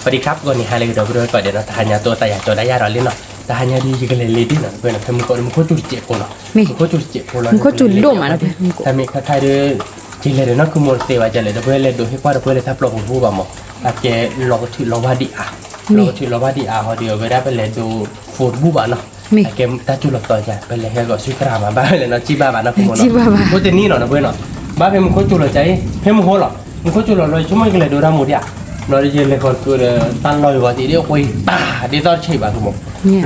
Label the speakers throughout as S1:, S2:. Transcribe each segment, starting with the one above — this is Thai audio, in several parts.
S1: วัสดีครับก่อนนี้ฮาเลยเดี๋ยวก่อนเดี๋ยวเราทานยาตัวแต่อยากจะได้ยาเราเล่นเนาะแต่ทานยาดีกันเลยดีหน่อยเพื่อนทำมันก็มันก็จุดเจ็บคนเนาะมันก็จุดเจ็บคน
S2: มันก็จุดโดมาแล้วเพื่อน
S1: ถ้ามีใครเดือจริงเลยเนาะคือมนเตวาจะเลยเพื่อนเลยดูให้ว่าเพื่อนเลยทับลงผู้บ่หมออาจจะลองถือลองว่าดีอ่ะลองถือลองว่าดีอ่ะเขาเดียวไปได้ไปเลยดูฟูดผู้บ่เนาะเกมตาจุดหลับต่อใจไปเลยให้ก็ซื้อกระมาบ้านเลยเนาะจีบ้าบ้านนะคุณมนเนาะพูดแต่นี่เนาะเพื่อนเนาะบ้านเพื่อนมันก็จุดหลับใจเพื่อนมันหัวหรอมันก็จุดหลับเลยชั่วโมงกันเลยดูรามูดิอ่ะเราได้ยินเลยคนคือตันลอยว่าทีเดียวคุยตาดีตอนชีบ้าคุณมน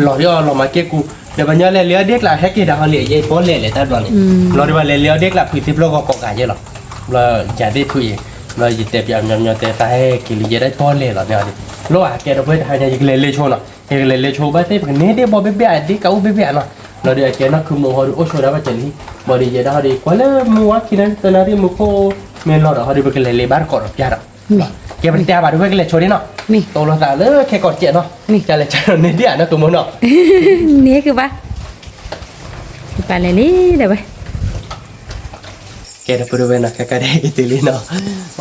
S1: เราเดี๋ยวเรามาเก็บกูเดี๋ยววันนี้เลี้ยเด็กละแค่กี่ดาวเลี้ยยัยป้อนเลี้ยเลยแต่ตอนนี้เราได้ว่าเลี้ยเด็กละผิดที่โลกก็กอกายเยอะหรอเราจะได้ทุยเราจะเตะยำแต่ตาให้กิริยาได้ป้อนเลี้ยหรอเนี่ยดิโลกแกเราเพื่อให้ยังเลี้ยโชว์เนาะยังเลี้ยโชว์บ้านเต้เป็นเนี่ยเดี๋ยวบอกเบี้ยดิเขาเบี้ยเนาะเราเดี๋ยวแกนักคือมัวเขาดูโอโชว์ได้ว่าจะนี่บริยาได้เขาดีกว่าเลยมัวกินนั้นตอนนั้นมัวโคเมลล์เขาดีเป็นเลี้ยบ้านก่อนยาดแกเป็นแต่บาดด้วยกันเลยโชว์ดิเนาะตัวเราตาเลยแค่กอดเจ็บเนาะจะเลยจะเนี่ยเดี๋ยวนะตัวมันเนาะ
S2: นี่คือปะไปเลยนี่เดี๋ยวไป
S1: แกจะไปดูเว้นนะแค่ได้กินลิเนาะ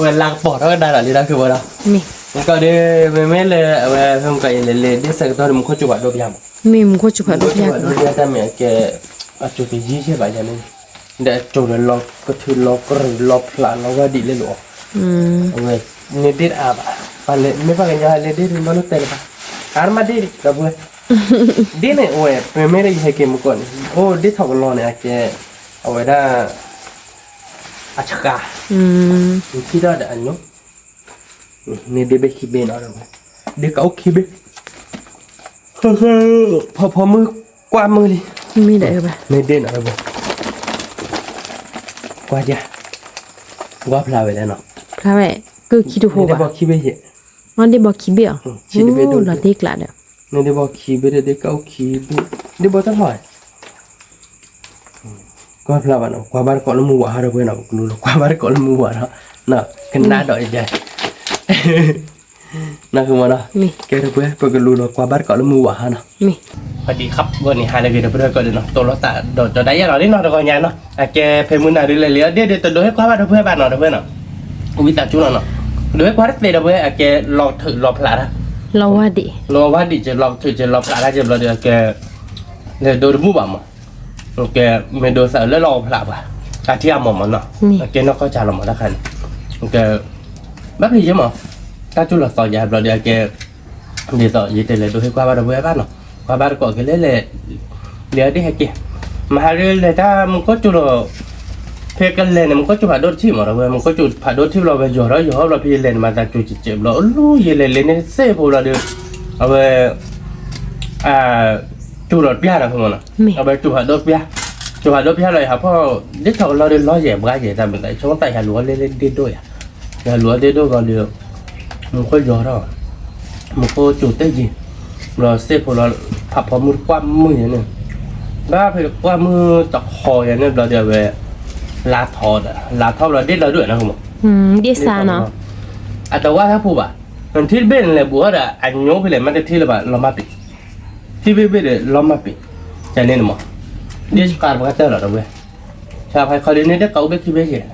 S1: เวลาปอดก็ได้หรอลินะคือว่าเรามันก็ได้ไม่เลยเวลาเพิ่งไปเลยได้สักตอนมันก็จุบดอกยาม
S2: มันก็จุบดอกยาม
S1: ดอกยามแต่เมื่อแกจุดที่ยี่สิบใบใช่ไหมเดี๋ยวจุดล็อกก็ถือล็อกหรือล็อกพลาล็อกว่าดีเลยหรอเว้ยนี่ดิอาบไปเลยไม่ฟังกันยาเลยดิมันรู้เตะปะการมาดิกับเว้ยดิเนี่ยโอ้ยไม่ได้ให้เกมก่อนโอ้ดิถอดล้อเนี่ยแกเอาไว้ได้อาชกาคิดได้อันนู้นี่เด็กขี้เบนอะไรเด็กเอาขี้เบนพอมือกวาดมือเลย
S2: มีได้ปะ
S1: ไม่เด่นอะไรบ่กวาดจ้ะกวาดพลาไปแล้วเนาะ
S2: พลาไปก็คิดดูโหบ่
S1: เด็กบอกขี้เบนเหรอ
S2: มันเด็กบอกขี้เบี้ยโอ้เราเด็กละเด้อ
S1: นี่เด็กบอกขี้เบนเด็กเอาขี้เบนเด็กบอกตั้งหลายกวาดพลาไปเนาะกวาดบ้านก่อนแล้วมัวหาเราเพื่อนเนาะรู้หรอกกวาดบ้านก่อนแล้วมัวเนาะเนาะกันหน้าดอกใหญ่น่าคือมันนะแกทุกเพื่อนเปิดกันรู้หรอกกวาดบ้านก่อนแล้วมัวหาเนาะสวัสดีครับวันนี้หาอะไรกันเพื่อนก่อนเนาะตัวรถตาโดดจะได้ยังหรอนี่เนาะตะกอนยาเนาะแกเพลมือหน้าดูเลยเลี้ยเดี๋ยวตัวโดยให้กวาดบ้านเพื่อนบ้านเนาะเพื่อนเนาะวิตาจุนเนาะโดยกวาดเตะเพื่อนแกลองถือลองพลาด
S2: เราว่าดิ
S1: จะลองถือจะลองพลาดจะเราเดี๋ยวแกเนี่ยโดนมุ้งบ่มาแกไม่โดนใส่แล้วลองพลาดว่ะการที่อาหมอมันเนาะแกนอกก็จะลงมาได้คันแกแบบนี้ใช่ไหมถ้าจุดหลักต่อยาเราเดี๋ยวแกเดี๋ยวต่อยึดเลยโดยให้กวาดบ้านเพื่อนบ้านเนาะกวาดบ้านก่อนแกเล่นเลยเดี๋ยวได้ให้แกมาเรื่อยๆถ้ามันก็จุดเพกันเลยเนี่ยมันก็จุดผ่าโดดที่หมดเลยมันก็จุดผ่าโดดที่เราไปอยู่เราพี่เล่นมาแต่จุดเจ็บเรารู้ยังเล่นเนี่ยเซ่พวกเราเดี๋ยวเอาไปจุดรถเปียนะคุณมนะเอาไปจุดผ่าโดดเปียเลยครับเพราะเด็กเราเดินล้อเหยียบกันเหยียบแต่เหมือนไอ้ช่วงไต่หาลัวเล่นดิ้นด้วยหาลัวดิ้นด้วยก็เดี๋ยวมันก็ย้อนเรามันก็จุดได้ยินเราเซ่พวกเราผับพอมือกว้ามมืออย่างนี้บ้าเพื่อกว้ามมือตะคออย่างนี้เราเดี๋ยวไปลาทอเราดิ้นเราด้วยนะคุณม
S2: ดิ้นซาเนาะ
S1: แต่ว่าถ้าพูดอ่ะมันที่เบนเลยบัวอ่ะอันโย่ไปเลยมันจะที่ระบาดเรามาปิดที่เบนเลยเรามาปิดจะเนี่ยมั้งเดี๋ยวการมันก็เจอเราด้วยชาวไทยเขาเรียนเนี่ยเด็กเก่าเด็กที่เบนเ
S2: นี่ย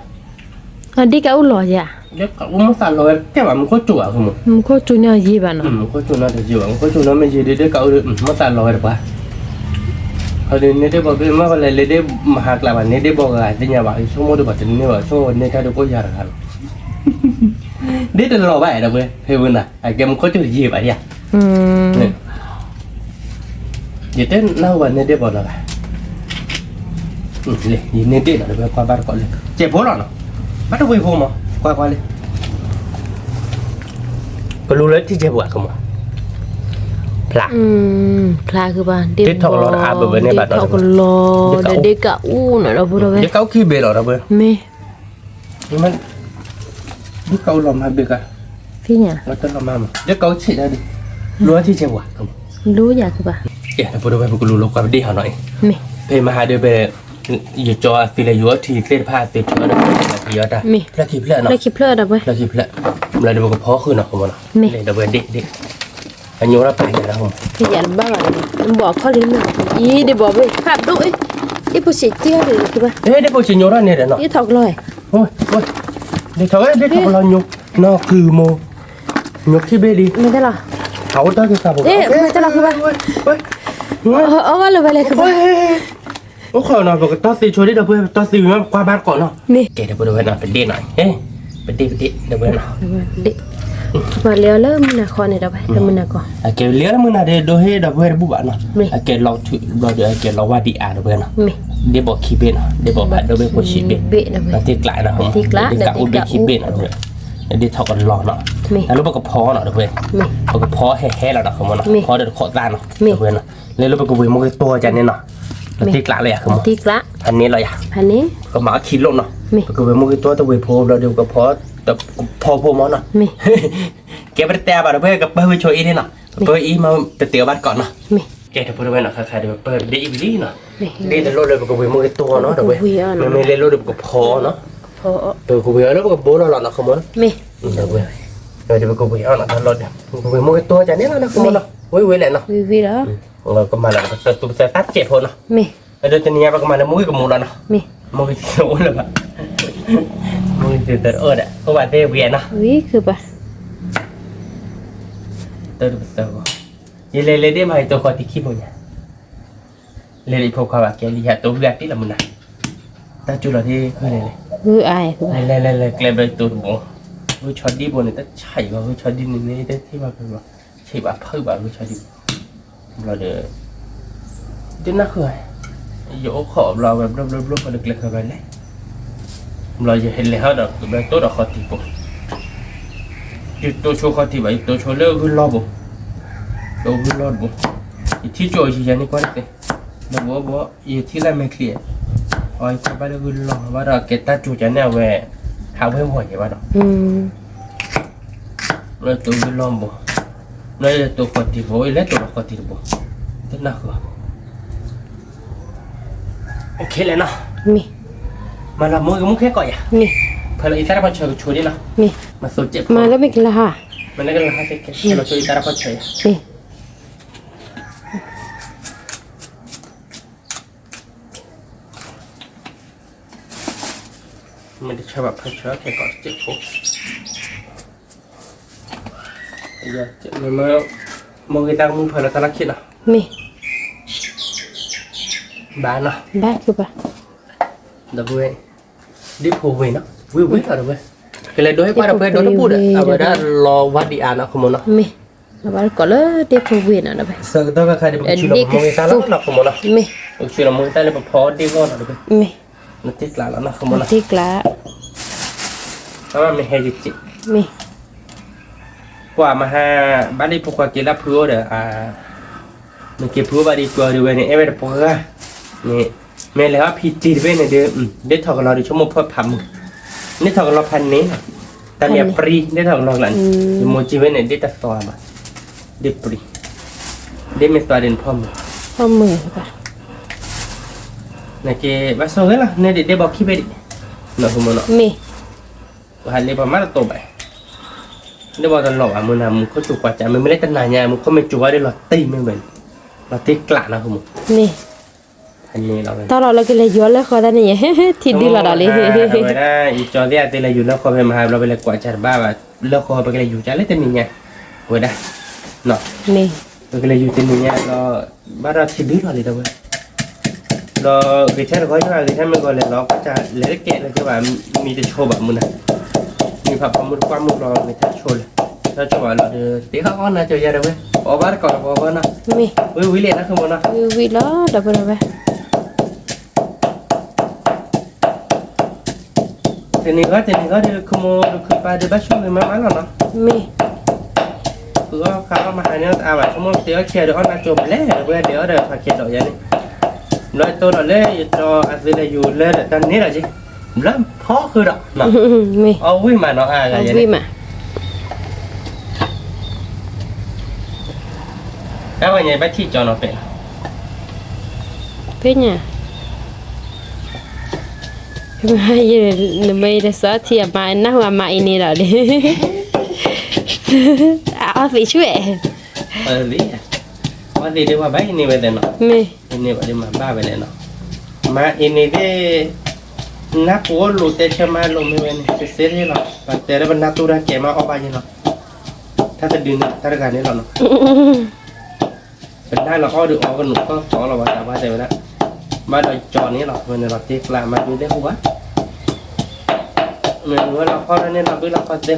S2: เด็กเก่าหล่อจ้ะ
S1: เด็กเก่ามันสั่นลอยแค่ว่ามันก็จั่วคุณ
S2: มันก็จั่วเนี่ยยี่บ้านเนาะ
S1: มันก็จั่วน่าจะจั่วมันก็จั่วน่าไม่ยี่เด็กเก่ามันสั่นลอยหรือเปล่าเขาเรียนเนี่ยเด็กบอกว่าเมื่อวันเลยเด็กมหากราบเนี่ยเด็กบอกอะไรที่เนี่ยว่าช่วงโมดูบัตรเนี่ยว่าช่วงเนี่ยถ้าดูก็ยากครับเด็กจะรอไปนะเว้ยเพื่อนน่ะไอ้แกมันก็จั่วยี่ไปเนี่ยยี่เต้นเล่าวันเนี่ยเด็กบอกอะไรเลยยินดีนะเดี๋ยวกวาดบ้านก่อนเลยเจ็บหัวหรอเนาะบ้านต้องไปพูมั้งกวาดเลยก็รู้เลยที่เจ็บหัวเขามั้งพล
S2: าคือบ้าน
S1: เด็กทองรออาบแบบนี้บ้านเรา
S2: เด็กกะอู้หน่อยเราพูดเอาไว้
S1: เด็กเขาขี้เบลหรอเราเบล
S2: ไม่
S1: นี่มันเด็กเขาลมหายเบลกัน
S2: พี่เนี่ย
S1: เราต้องลมมาเด็กเขาฉีดได้ดิรู้ที่เจ็บหัว
S2: รู้อยากคือบ้า
S1: เอ๊ะพูดเอาไว้พวกรู้ลูกความดีเขาหน่อยเพย์มาหาเดี๋ยวไปอยู่จอฟิลายุที่เล่นผ้าติดแล้วนะที่ยอดอ่ะแล้วคลิปเล่นเนาะ
S2: แล้วคลิปเล่นอะเว้ย
S1: แล้วคลิปเล่นเราเดี๋ยวก็พอขึ้นเนาะคุณมันเดี๋ยวเดี๋ยวอันนี้เราไปแล้วผม
S2: ขยันบ้างมันบอกข้อลิ้นเลยอีเดี๋ยวบอกเว้ยภาพด้วยอีผู้เชี่ยวเลยคือป่ะ
S1: เดี๋ยวผู้เชี่ยวเนี่ยเนาะ
S2: อีถอกลอย
S1: โอ้ยเดี๋ยวถอกเราอยู่นอกคือโม ยกที่เบดี
S2: ไม่ได้หรอ
S1: เขาต้องจะสับ
S2: เอ๊ะไม่ได้หรอคือว่าเอาว่าเลยไปเลยคือว่า
S1: โอ้ขอหน่อยบอกต้องซีช่วยได้เดี๋ยวเพื่อนต้องซีมากว่าบ้านก่อนเนาะ
S2: นี่
S1: เกเดี๋ยวเพื่อนหน่อยเป็นเด่นหน่อยเฮ้เป็นเด่นเดี๋ยวเพื่อนเนาะ
S2: ดิมาเลี้ยวเริ่มนะคอเนี่ยเราไปเริ่มนะก่อน
S1: เกเลี้ยงมึงนะเดี๋ยวดูให้เดี๋ยวเพื่อนบุบเนาะเกเราถือเราเดี๋ยวเกเราว่าดีอาเดี๋ยวเพื่อนเนาะ
S2: มี
S1: เดี๋ยวบอกคีเบนเนาะเดี๋ยวบอกบัดเดี๋ยวเพื่อนคนชีเบน
S2: เบะนะเว้ย
S1: แล้วที่กลายนะผม
S2: ที่กลาย
S1: เดี๋ยวกะอุบไปคีเบนเนาะเพื่อนเดี๋ยวทอกันรอเนาะ
S2: มี
S1: แล้วรู้ปะกระเพาะเนาะเดี๋ยวเพื่อน
S2: มี
S1: ปะกระเพาะแห่ๆแล้วเนาะเขาเนาะ
S2: มี
S1: เพาะเดี๋ยวขอตาเนาะ
S2: มี
S1: เดี๋ยวเพื่อนเนาะแล้วรู้ปะกระเวยมันก็ตัวจันเนี่ยเนาะแล้วที่กลายเลยอะเขา
S2: ที่กละ
S1: อันนี้เราอยาก
S2: พันนี้
S1: ก็มาคิดลงเนาะ
S2: มี
S1: ก็เวยมันก็ตัวตะเวยโพเราเดี๋ยวกระเพาะแต่พอโพมอเนาะ
S2: มี
S1: แกไปแต่บาดเพื่อนกับเพื่อนช่วยอีนี่เนาะเพื่อนอีมาไปเตี๋ยวบ้านก่อนเนาะ
S2: มี
S1: แกจะพูดไปเนาะใครๆเดี๋ยวเปิดได้อีวีเนาะ
S2: มี
S1: ได้แต่รถเลยกับเวยมันก็ตัวเนาะเดี๋ยวเว้ยมันไม่เล่นรถกับพอเนาะ
S2: พอ
S1: เดี๋ยวกูเวยแล้วกับโบเราเนาะขโมย
S2: มี
S1: เดี๋ยวเว้ยเดี๋ยวกูเวยเอาเนาะรถเนี่ยกูเวยมันก็ตัวจากนี้เนาะขโมยเนาะเว้ยแหละเนาะ
S2: วิแล้ว
S1: เราก็มาแล้วก็ตุ้มเสียตัดเจ็บพอเนาะ
S2: มี
S1: เดี๋ยวจะเนี่ยก็มาแล้วมุ้ยกับมูแล้วเนาะ
S2: มี
S1: มุ้ยโอ้เลยปะมุ้ยตื่นอะเพราะว่าเดี๋ยวเวียนเนาะ
S2: วิคือปะ
S1: tôi được tao vậy lấy đi mày tôi coi thì khi nào nhá lấy đi phục vào cái gì hả tôi gạt tí là mình này ta chưa là đi hơi này
S2: คืออายคืออาย
S1: lấy cái bên tôi bộ tôi cho đi bộ này ta chạy vào tôi cho đi này đấy thì mà phải mà chạy vào phơi vào tôi cho đi là để chứ nó khơi dỗ khổ làแบบรบๆเล็กๆเข้าไปเลยเราจะเห็นเลยฮะดอกแบบตัวดอกคอติบุจุดตัวโชว์คอติไว้ตัวโชว์เลิกขึ้นรอบบุตัวขึ้นรอบบุที่โจยชี้ยันนี่ก็ได้แต่บอกอยู่ที่ไรไม่เคลียร์อ๋อก็ไปแล้วขึ้นรอบว่าเราเก็ตตาจูจันเนี่ยเว้ยหาเพิ่มหัวใช่ป่ะดอก เราตัวขึ้นรอบบุเราจะตัวคอติบุแล้วตัวคอติบุตัวนักเหรอโอเคเลยเนาะ
S2: มี
S1: มาละมือกับมุ้งแค่ก่อยอ่ะ
S2: มี
S1: เพื่อเราอีสานพอเชยช่วยดิเนาะ
S2: มี
S1: มาสู้เจ็บ
S2: มาแล้วไม่กินละค่ะ
S1: มันนั่นก็เราให้เก็บเราช่วยอีสานพอเชย
S2: มี
S1: มันจะใช้แบบพอเชยแค่ก่อนเจ็บปุ๊บเดี๋ยวเจ็บมันมามือกีตาร์มือเพื่อเราตะลักคิดเนาะ
S2: มี
S1: บ้านเนาะ
S2: บ้าคือปะ
S1: เดี๋ยวเว้ยดิพูเว้ยเนาะวิ่งต่อเดี๋ยวเว้ยก็เลยโดยว่าเราไปโดนพูดอ่ะเอาไว้ได้รอวัดดีอานะคุณมเนาะ
S2: มีแล้วบ้านก็เลยเด็กผู้เวียนอ่ะนะไป
S1: สักตัวก็ใครจะไปช่วยเรามือกีตาร์แล้วคุณมเนาะ
S2: มี
S1: ช่วยเรามือกีตาร์เลยพอดีก่อนเดี๋ยวเว้ย
S2: มี
S1: นั่นติดหลานแล้วนะคุณมเนาะ
S2: ที่กละ
S1: เพราะว่าไม่ให้จิต
S2: มี
S1: กว่ามาหาบ้านนี้พวกเขาเกี่ยวกับพื้นเด้อมันเกี่ยวพื้นบ้านนี้ตัวดูเว้ยเนี่ยเอ้ยเดี๋ยวพวกเขานี่แม่เลยว่าพีจีเว้ยเนี่ยเดี๋ยวเดี๋ยวถอดกันเราเดี๋ยวชั่วโมงเพิ่มพันนี่ถอดกันเราพันนี้แต่เนี่ยปรีเดี๋ยวถอดกันเราหลังเดี๋ยวโมจิเว้ยเนี่ยเดี๋ยวตัดตัวมาเดี๋ยวปรีเดี๋ยวมีตัวเด่นพร้อม
S2: ข้อมือปะ
S1: เนี่ยเกี่ยวว่าโซ่กันละเนี่ยเดี๋ยวบอกขี้ไปดิเนาะคุณมเนาะ
S2: มี
S1: หันเลยประมาณตัวไปเดี๋ยวบอกตลอดมึงนะมึงเขาจุกกว่าใจมึงไม่ได้ตั้งนานไงมึงเขาไม่จุกว่าได้หรอตีไม่เหมือนเราตีกล้านะคุณมึง
S2: มี
S1: อันนี้เราเลย
S2: ตอนเรากินเลยย้อนแล้วเขาได้เนี่ยทิดดีละดาเลย
S1: ไม่ได้อีจอเดียตีเลยอยู่แล้วเขาไปมาเราไปเลยกว่าจัดบ้าแบบแล้วเขาไปเลยอยู่ใจเลยแต่มีไงเว้ยได้เนาะ
S2: มี
S1: ไปเลยอยู่แต่มีไงเราบ้านเราทิดดีเราเลยเด้อเว้ยเรากิจการเขาใช่ไหมกิจการมันก็เลยเราก็จะเล็กแกะเลยใช่ไหมมีแต่โชว์แบบมึงนะมีผับความมุดความมุดเราไม่ได้โชว์เลยเราจะว่าเราเดี๋ยวตีเขาอ่อนนะเจอเยอะเลยเว้ยพอบ้านก่อนพอบ้านนะ
S2: มี
S1: วิเลนะคือมันนะ
S2: วิแล้วดับไปเลย
S1: ทีนี้ก็เดี๋ยวขโมยคือไปเดี๋ยวบ้านช่วยมาแล้วเนาะ
S2: มี
S1: คือว่าเขามาหาเนี่ยอาแบบขโมยเดี๋ยวเคลียร์เดี๋ยวมาจบแล้วเว้ยเดี๋ยวพาเคลียร์ดอกยันนี่ร้อยตัวเลยจออาจจะอยู่เลยตอนนี้แหละจีแล้วพ่อคือดอกเนาะ
S2: มี
S1: เอาวิ่งมาเนาะอะไรยัน
S2: วิ
S1: นี่
S2: มา
S1: แล้ววันนี้ไปที่จอเนาะเป็น
S2: เป็นไงไม่ได้สาเทียบมาหน้าว่ามาอินี่หรอดิเอาไปช่วย
S1: ลิวันนี้เดี๋ยวมาไปนี่ไปเลยเนาะ
S2: มี
S1: นี่วันนี้มาบ้าไปเลยเนาะมาอินี่เด้นักวัวลูกเตะเชื่อมาลงไม่เว้นจะเสียที่เนาะแต่แล้วมันนักตัวนั้นเก็บมาออกไปยังเนาะ ถ้าจะดินถ้าการนี้เราเนาะเป็นได้เราก็ดูออกกันหนุกก็ขอเราว่าแต่ว่าแต่ว่าบ้านเราจอนี้เราเป็นเราเจ๊กละมาดูได้หัวเหมือนว่าเราพอแล้วเนี่ยเราดูเราพอเด็ก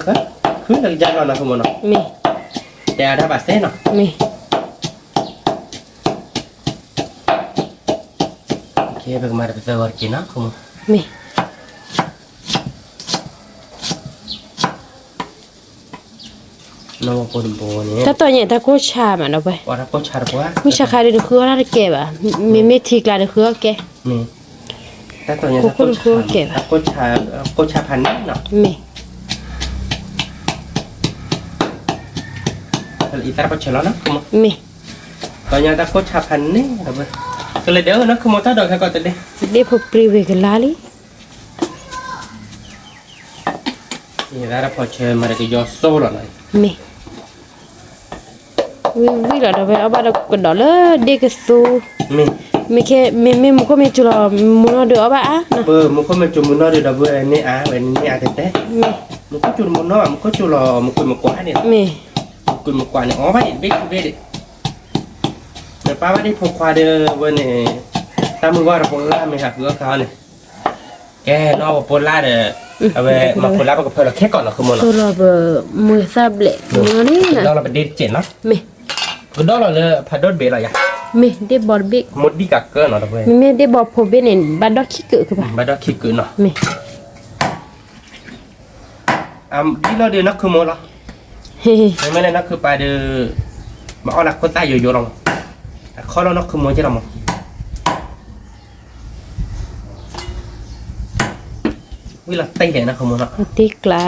S1: คือเราจะเราเนาะคุณเนาะ
S2: มี
S1: แต่ถ้าบาดเส้นเนาะ
S2: มี
S1: โอเคไปมาไปเจอวันกินนะคุณ
S2: มี
S1: น้องคนโบนี่
S2: ถ้าตัวเนี่ยถ้ากูชามันเอาไป
S1: ว่าถ้าก็ชาร์ปว่า
S2: มีชาคาเดือดคืออะไรเก็บอ่ะมีทีกลาเดือดคือแก
S1: นี่ถ้าตัวนี้ถ้าก็ชาพันนี่เนาะ
S2: มี
S1: อีตาปัจจุบันนะคุณ
S2: มี
S1: ตอนนี้ถ้าก็ชาพันนี่ครับก็เลยเดี๋ยวนะคุณถ้าดอกแค่ก็จะได้
S2: เดี๋ยวพอปรีเวกันลาลี
S1: นี่ถ้าพอเชิญมาได้ก็ยอโซ่หน่อย
S2: มีวิลาดาไปเอาบาดกดดอลเด็กสู
S1: มี
S2: มีแค่มีมุกมีจุลมุนเดือบอ่ะนะ
S1: มันก็มันจุ่มนอเดี๋ยวดับเบิลนี่นี่เต้
S2: มี
S1: มันก็จุ่มนอมันก็จุ่มมันกุยมันกวาดเนี่ย
S2: มี
S1: กุยมันกวาดเนี่ยอ๋อไม่เบ็ดแต่ป้าว่าได้พกควาเดอวันนี้ตามมือว่าเราพกล่าไหมครับคือเขาเนี่ยแกนอกพกล่าเด้อเอาไปมาพกล่ากับเพื่อนเราแค่ก่อนเราขโมย
S2: ตัวเรามือซาเบลนี่นะ
S1: เราไปดีเจ็ดเนาะ
S2: มี
S1: คือดอเราเลยพัดดเบลอะไรอย่าง
S2: มีเดบอลบิ๊ก
S1: มดดีกักเกินเนาะเราไป
S2: มีเดบอลพอเบนบาดดอกขี้เกิดคือป่ะ
S1: บัดคิดเกินเนาะ
S2: มี
S1: ดีเราเดี๋ยวนักขโมยเหรอ
S2: เฮ้
S1: ไม่ได้นักคือไปเดี๋ยวมาเอาหลักคนใต้อยู่ๆลงเขาเรานักขโมยใช่หรอมั้งวิลาเตะนะขโมยเนาะ
S2: ติกละ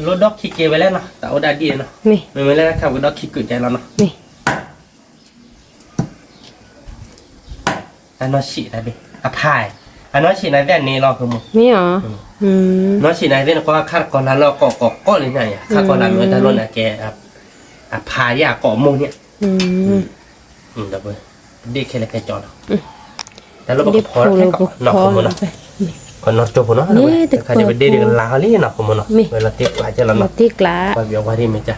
S1: รถดอกคิกเกไว้แล้วเนาะแต่เอาได้ดีเนาะ
S2: มี
S1: ไม่ได้นะครับดอกคิกเกิดใจแล้วเนาะ
S2: มี
S1: อันนั้นฉีดได้ไหมอ่ะพายอันนั้นฉีดในแว่นนี้เราขโมย
S2: มีอ๋อ
S1: น้องฉีดในแว่นก็คาดก่อนแล้วเราก็เลยไงอ่ะคาดก่อนแล้วเมื่อแต่รถน่ะแกอ่ะพายอ่ะเกาะมุงเนี่ยดับเบิ้ลดีแค่ไหนแค่จอดแต่เราบอกพอแล้วก็นอกขโมยเนาะคนนอกจบเนาะใครจะไปเด็กลาวลี่เนาะขโมยเนาะเวลาเตะอาจจะละ
S2: มา
S1: เนาะ
S2: ติกละ
S1: ไปเบียว่าที่ไม่จ้ะ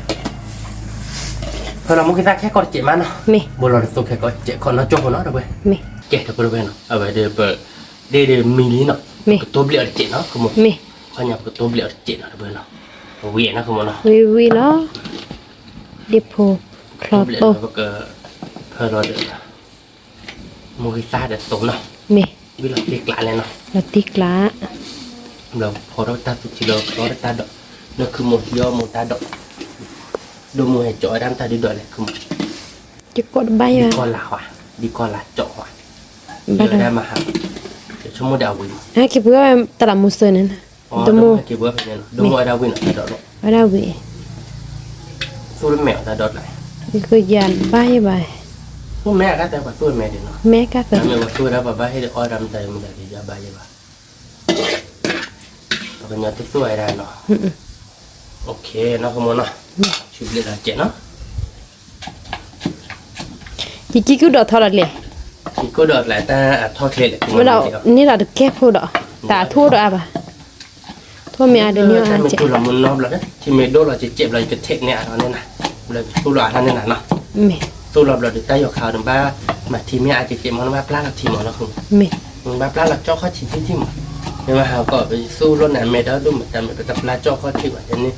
S1: เพราะเรามุกิตาแค่กอดเจ็บมันเนาะ
S2: มี
S1: บุรุษตัวแค่กอดเจ็บคนนอกจบเนาะดับเบิ้ล
S2: มี
S1: เจ็บตัวเบิ้ลเนาะเอาไปเดี๋ยวเดี๋ยวมีนี่เนาะตัวเบลียเจ็บเนาะขโมย
S2: มี
S1: เขาอยากตัวเบลียเจ็บเนาะดับเบิ้ลเนาะเวียนะขโมยเนาะ
S2: วิเนาะเดบโพคลอ
S1: เบลีย
S2: โต
S1: แล้วก็เพื่อเราเดี๋ยวมุกิตาเดี๋ยวโตเนาะ
S2: มี
S1: วิลาเตะกลางเลยเนาะ
S2: มาติกละ
S1: เราพอเราตัดสุดที่เราตัดดอกนั่นคือหมดย่อหมดตัดดอกดูมือให้จ่อด้านตาดีดอกเลยคือ
S2: จะกดใบ
S1: ดี
S2: อ่ะ
S1: ก้อนละว่ะดีก้อนละจ่อว่ะ
S2: บัด
S1: เดี๋ยวได้มาหาเดี๋ยวชั่วโมงเดียววิน
S2: ฮะคิดว่าตลาดมุสเซนนั่น
S1: อ๋อ
S2: ตะ
S1: ดู
S2: มู
S1: เก็บไว้เป็นยังดูมือเดียววินตัดดอก
S2: ว่าได้วิ
S1: สู้แมวตัดดอกเลย
S2: คือยานใบใบ
S1: พวกแม่ก็แต่ว่าสู้แม่เดี๋ยวเนาะ
S2: แม่ก็เกิด
S1: แม่ว่าสู้แล้วแบบว่าให้อ้อยดำใจมันได้ยาใบยังไงเราเป็นยาที่สู้ได้เนาะโอเคเนาะขโมยเนาะชุบเลือดเจ็บเนาะ
S2: จีกูดอกทอดเลย
S1: ที่ก็ดอกแหละแต่ทอดเคล็ด
S2: เวลานี่เราแก้พูดอ่ะตาทั่วดอกอ่ะทั่วมีอะไรเนี่ย
S1: ถ้า
S2: อ่ะ
S1: มัน
S2: เจ๊
S1: ตู้เรามันนอบแล้วที่เมโดเราจะเจ็บเราจะเทคเนี่ยตอนนี้นะเราตู้เราท่านนี่นะเนาะ
S2: มี
S1: ตู้เราจะได้ยกข่าวถึงบ้ามาทีเมียอาจจะเจ็บมันบ้าปลาเราทีมเราคุณ
S2: มี
S1: มันบ้าปลาเราเจาะข้อชิ้นที่มันเนี่ยมาหาก็ไปสู้รถไหนเมดดูเหมือนกันแต่ปลาเจาะข้อที่ว่าจะนี่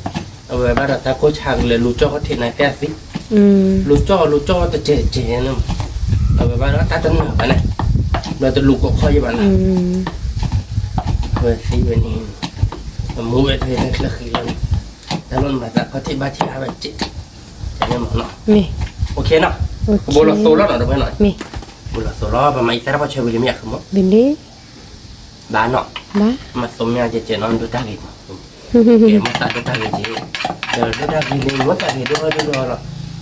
S1: เอาไว้บ้านเราตาโคช่างเลยรู้เจาะข้อที่ไหนแค่สิรู้เจาะแต่เจ๊นั่นเอาไว้บ้านเราตาจะเหนือนะเราจะลูกก็ข้อยี่บ้านเฮ้ยสิวันนี้มูเวทเนี่ยคือคือเราแต่รถมาจากข้อที่บ้านที่อาแบบเจ๊จะเนี่ยมันเนาะ
S2: มี
S1: โอเคเนาะโบลโซล่าหน่อยดูไปหน่อย
S2: มี
S1: โบลโซล่าประมาณแต่ละพอเชื่อวิลเมียคือมั้ง
S2: บินดี
S1: บ้านเนาะ
S2: บ้า
S1: มาสมยาเจนอนดูตากินเกมมาตัดดูตากินจีเดี๋ยวดูตากินนี่มันตากินด้วยหรอ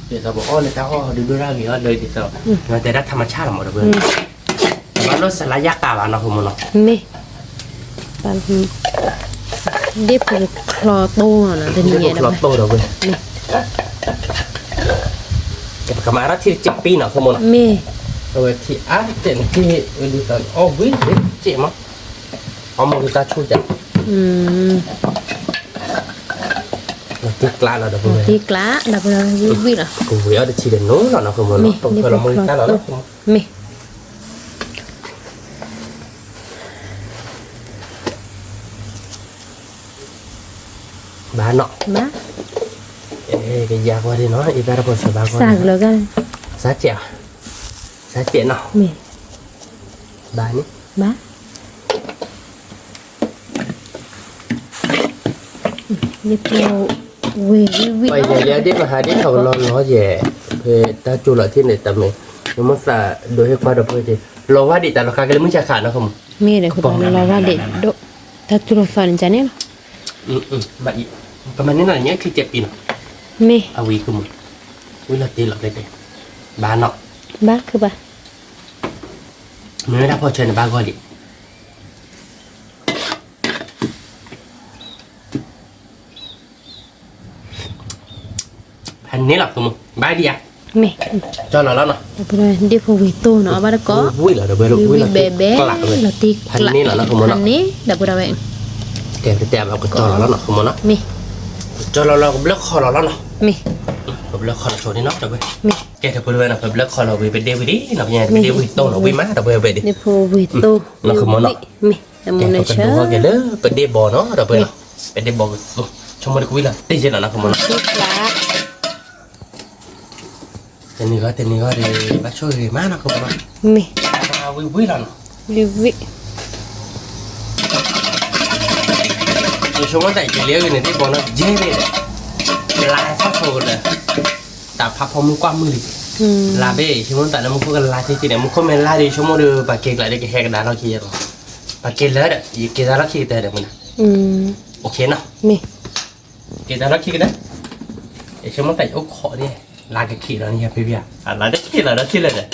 S1: เดี๋ยวเราบอกอ๋อเลยตาอ๋อดูตากินเลยดิเราแต่ได้ธรรมชาติหมดเลยแต่ว่ารถสลายยักษ์ตาบ้านเนาะคุณมั้งเนาะ
S2: มีตอนเด็บคลอโตนะเดี๋ยวนี้
S1: ครอบโตเราเว้ยเก็บกระมาณที่7 ปีเนาะคุณมั้งเนาะ
S2: มี
S1: เอาไว้ที่เจนที่ดูตอนอ๋อวิ่งเจ็บมั้งอ๋อมองดูตาชูจัง เราติ๊กลาเราเดี๋ยวเพื่อน
S2: ที่กล้าดับเราวิล่ะ
S1: กูเวียดชีเดนโน่เราคือมัน
S2: มี
S1: ตรงเพื่อนเรามือตั้งเราแล้ว
S2: มี
S1: บ้านเนาะ
S2: บ้า
S1: cái giá qua đi nó ít ra đâu sẽ bao
S2: สั่งแล้วกัน
S1: giá trẻ nào
S2: มี
S1: ba nhé
S2: บ้านี่พอเววิ
S1: bây giờ giá đi mà hai đi thầu lon nó về về ta chu lại thiên để tầm mình nhưng mà là đối với qua được thôi thì lo quá đi ta nó khai cái mới trả khả nó không
S2: มีเลยคือบอกเราว่าเด็ดโดถ้าตุลฟันจะเนี่ย
S1: vậy cái mà này nhé khi chẹp pin
S2: มี
S1: à vì không vì là tiền lọc đây đây ba nọ
S2: บ้าคือบ้า
S1: mới đãพอchơi là ba gọi đi hành nế lọc không ba đi à
S2: มี
S1: cho nó lắm nè
S2: แต่เป็นเดี๋ยวพอวิโตเนาะบ้าก็
S1: vui là được vui
S2: วิ
S1: là
S2: เบเบ้
S1: lạc rồi
S2: เราตีก
S1: hành nế là nó không
S2: อั
S1: muốn
S2: นนี้ดับเราเอง
S1: kèm cái tèm cái cho nó lắm nè không muốn nó
S2: มี
S1: cho nó cũng lắc kho nó lắm nè
S2: มี
S1: ผมเลิกคอร์โชว์นี่นอกเดี๋ยวไป
S2: มี
S1: แกเธอพูดไว้นะผมเลิกคอร์เราไปเดวิดีนะพี่ไปเดวิดโต้เราไปมาเดี๋ยวไปเดี๋ยว
S2: เดี๋ยวพอวิโตมีแต่
S1: แก
S2: มัน
S1: เขา
S2: เชื่
S1: ดู
S2: อ
S1: ว่าแกเลิกไปเดบอเนาะเดี๋ยวไปไปเดบอชมมันกุยละตีเจนนะคุณมัน
S2: ที่กล้า
S1: แต่นี่ก็ดีมาช่วยมานะคุณมัน
S2: มี
S1: มาวิละเนาะ
S2: วิวิ
S1: ชมมันแต่จะเลี้ยงอยู่ในที่บอลนะเจ๊เลยลายฟ้าโชว์เลยแต่พับพอมึงกว้างมือ
S2: อืม
S1: ลาเบ้ชมมันแต่แล้วมึงก็ลายที่เนี่ยมึงก็ไม่ลายดีชมมันดูปากเกลือได้แค่กระดานเราเคียร์ปากเกลือเด้อยี่เกลือเราเคียร์แต่เดี๋ยวมัน
S2: อืม
S1: โอเคเนาะ
S2: มี
S1: Kita lagi kita. Cuma tak ok kok dia. Lagi kira ni apa dia? Lagi kira dah kira dah.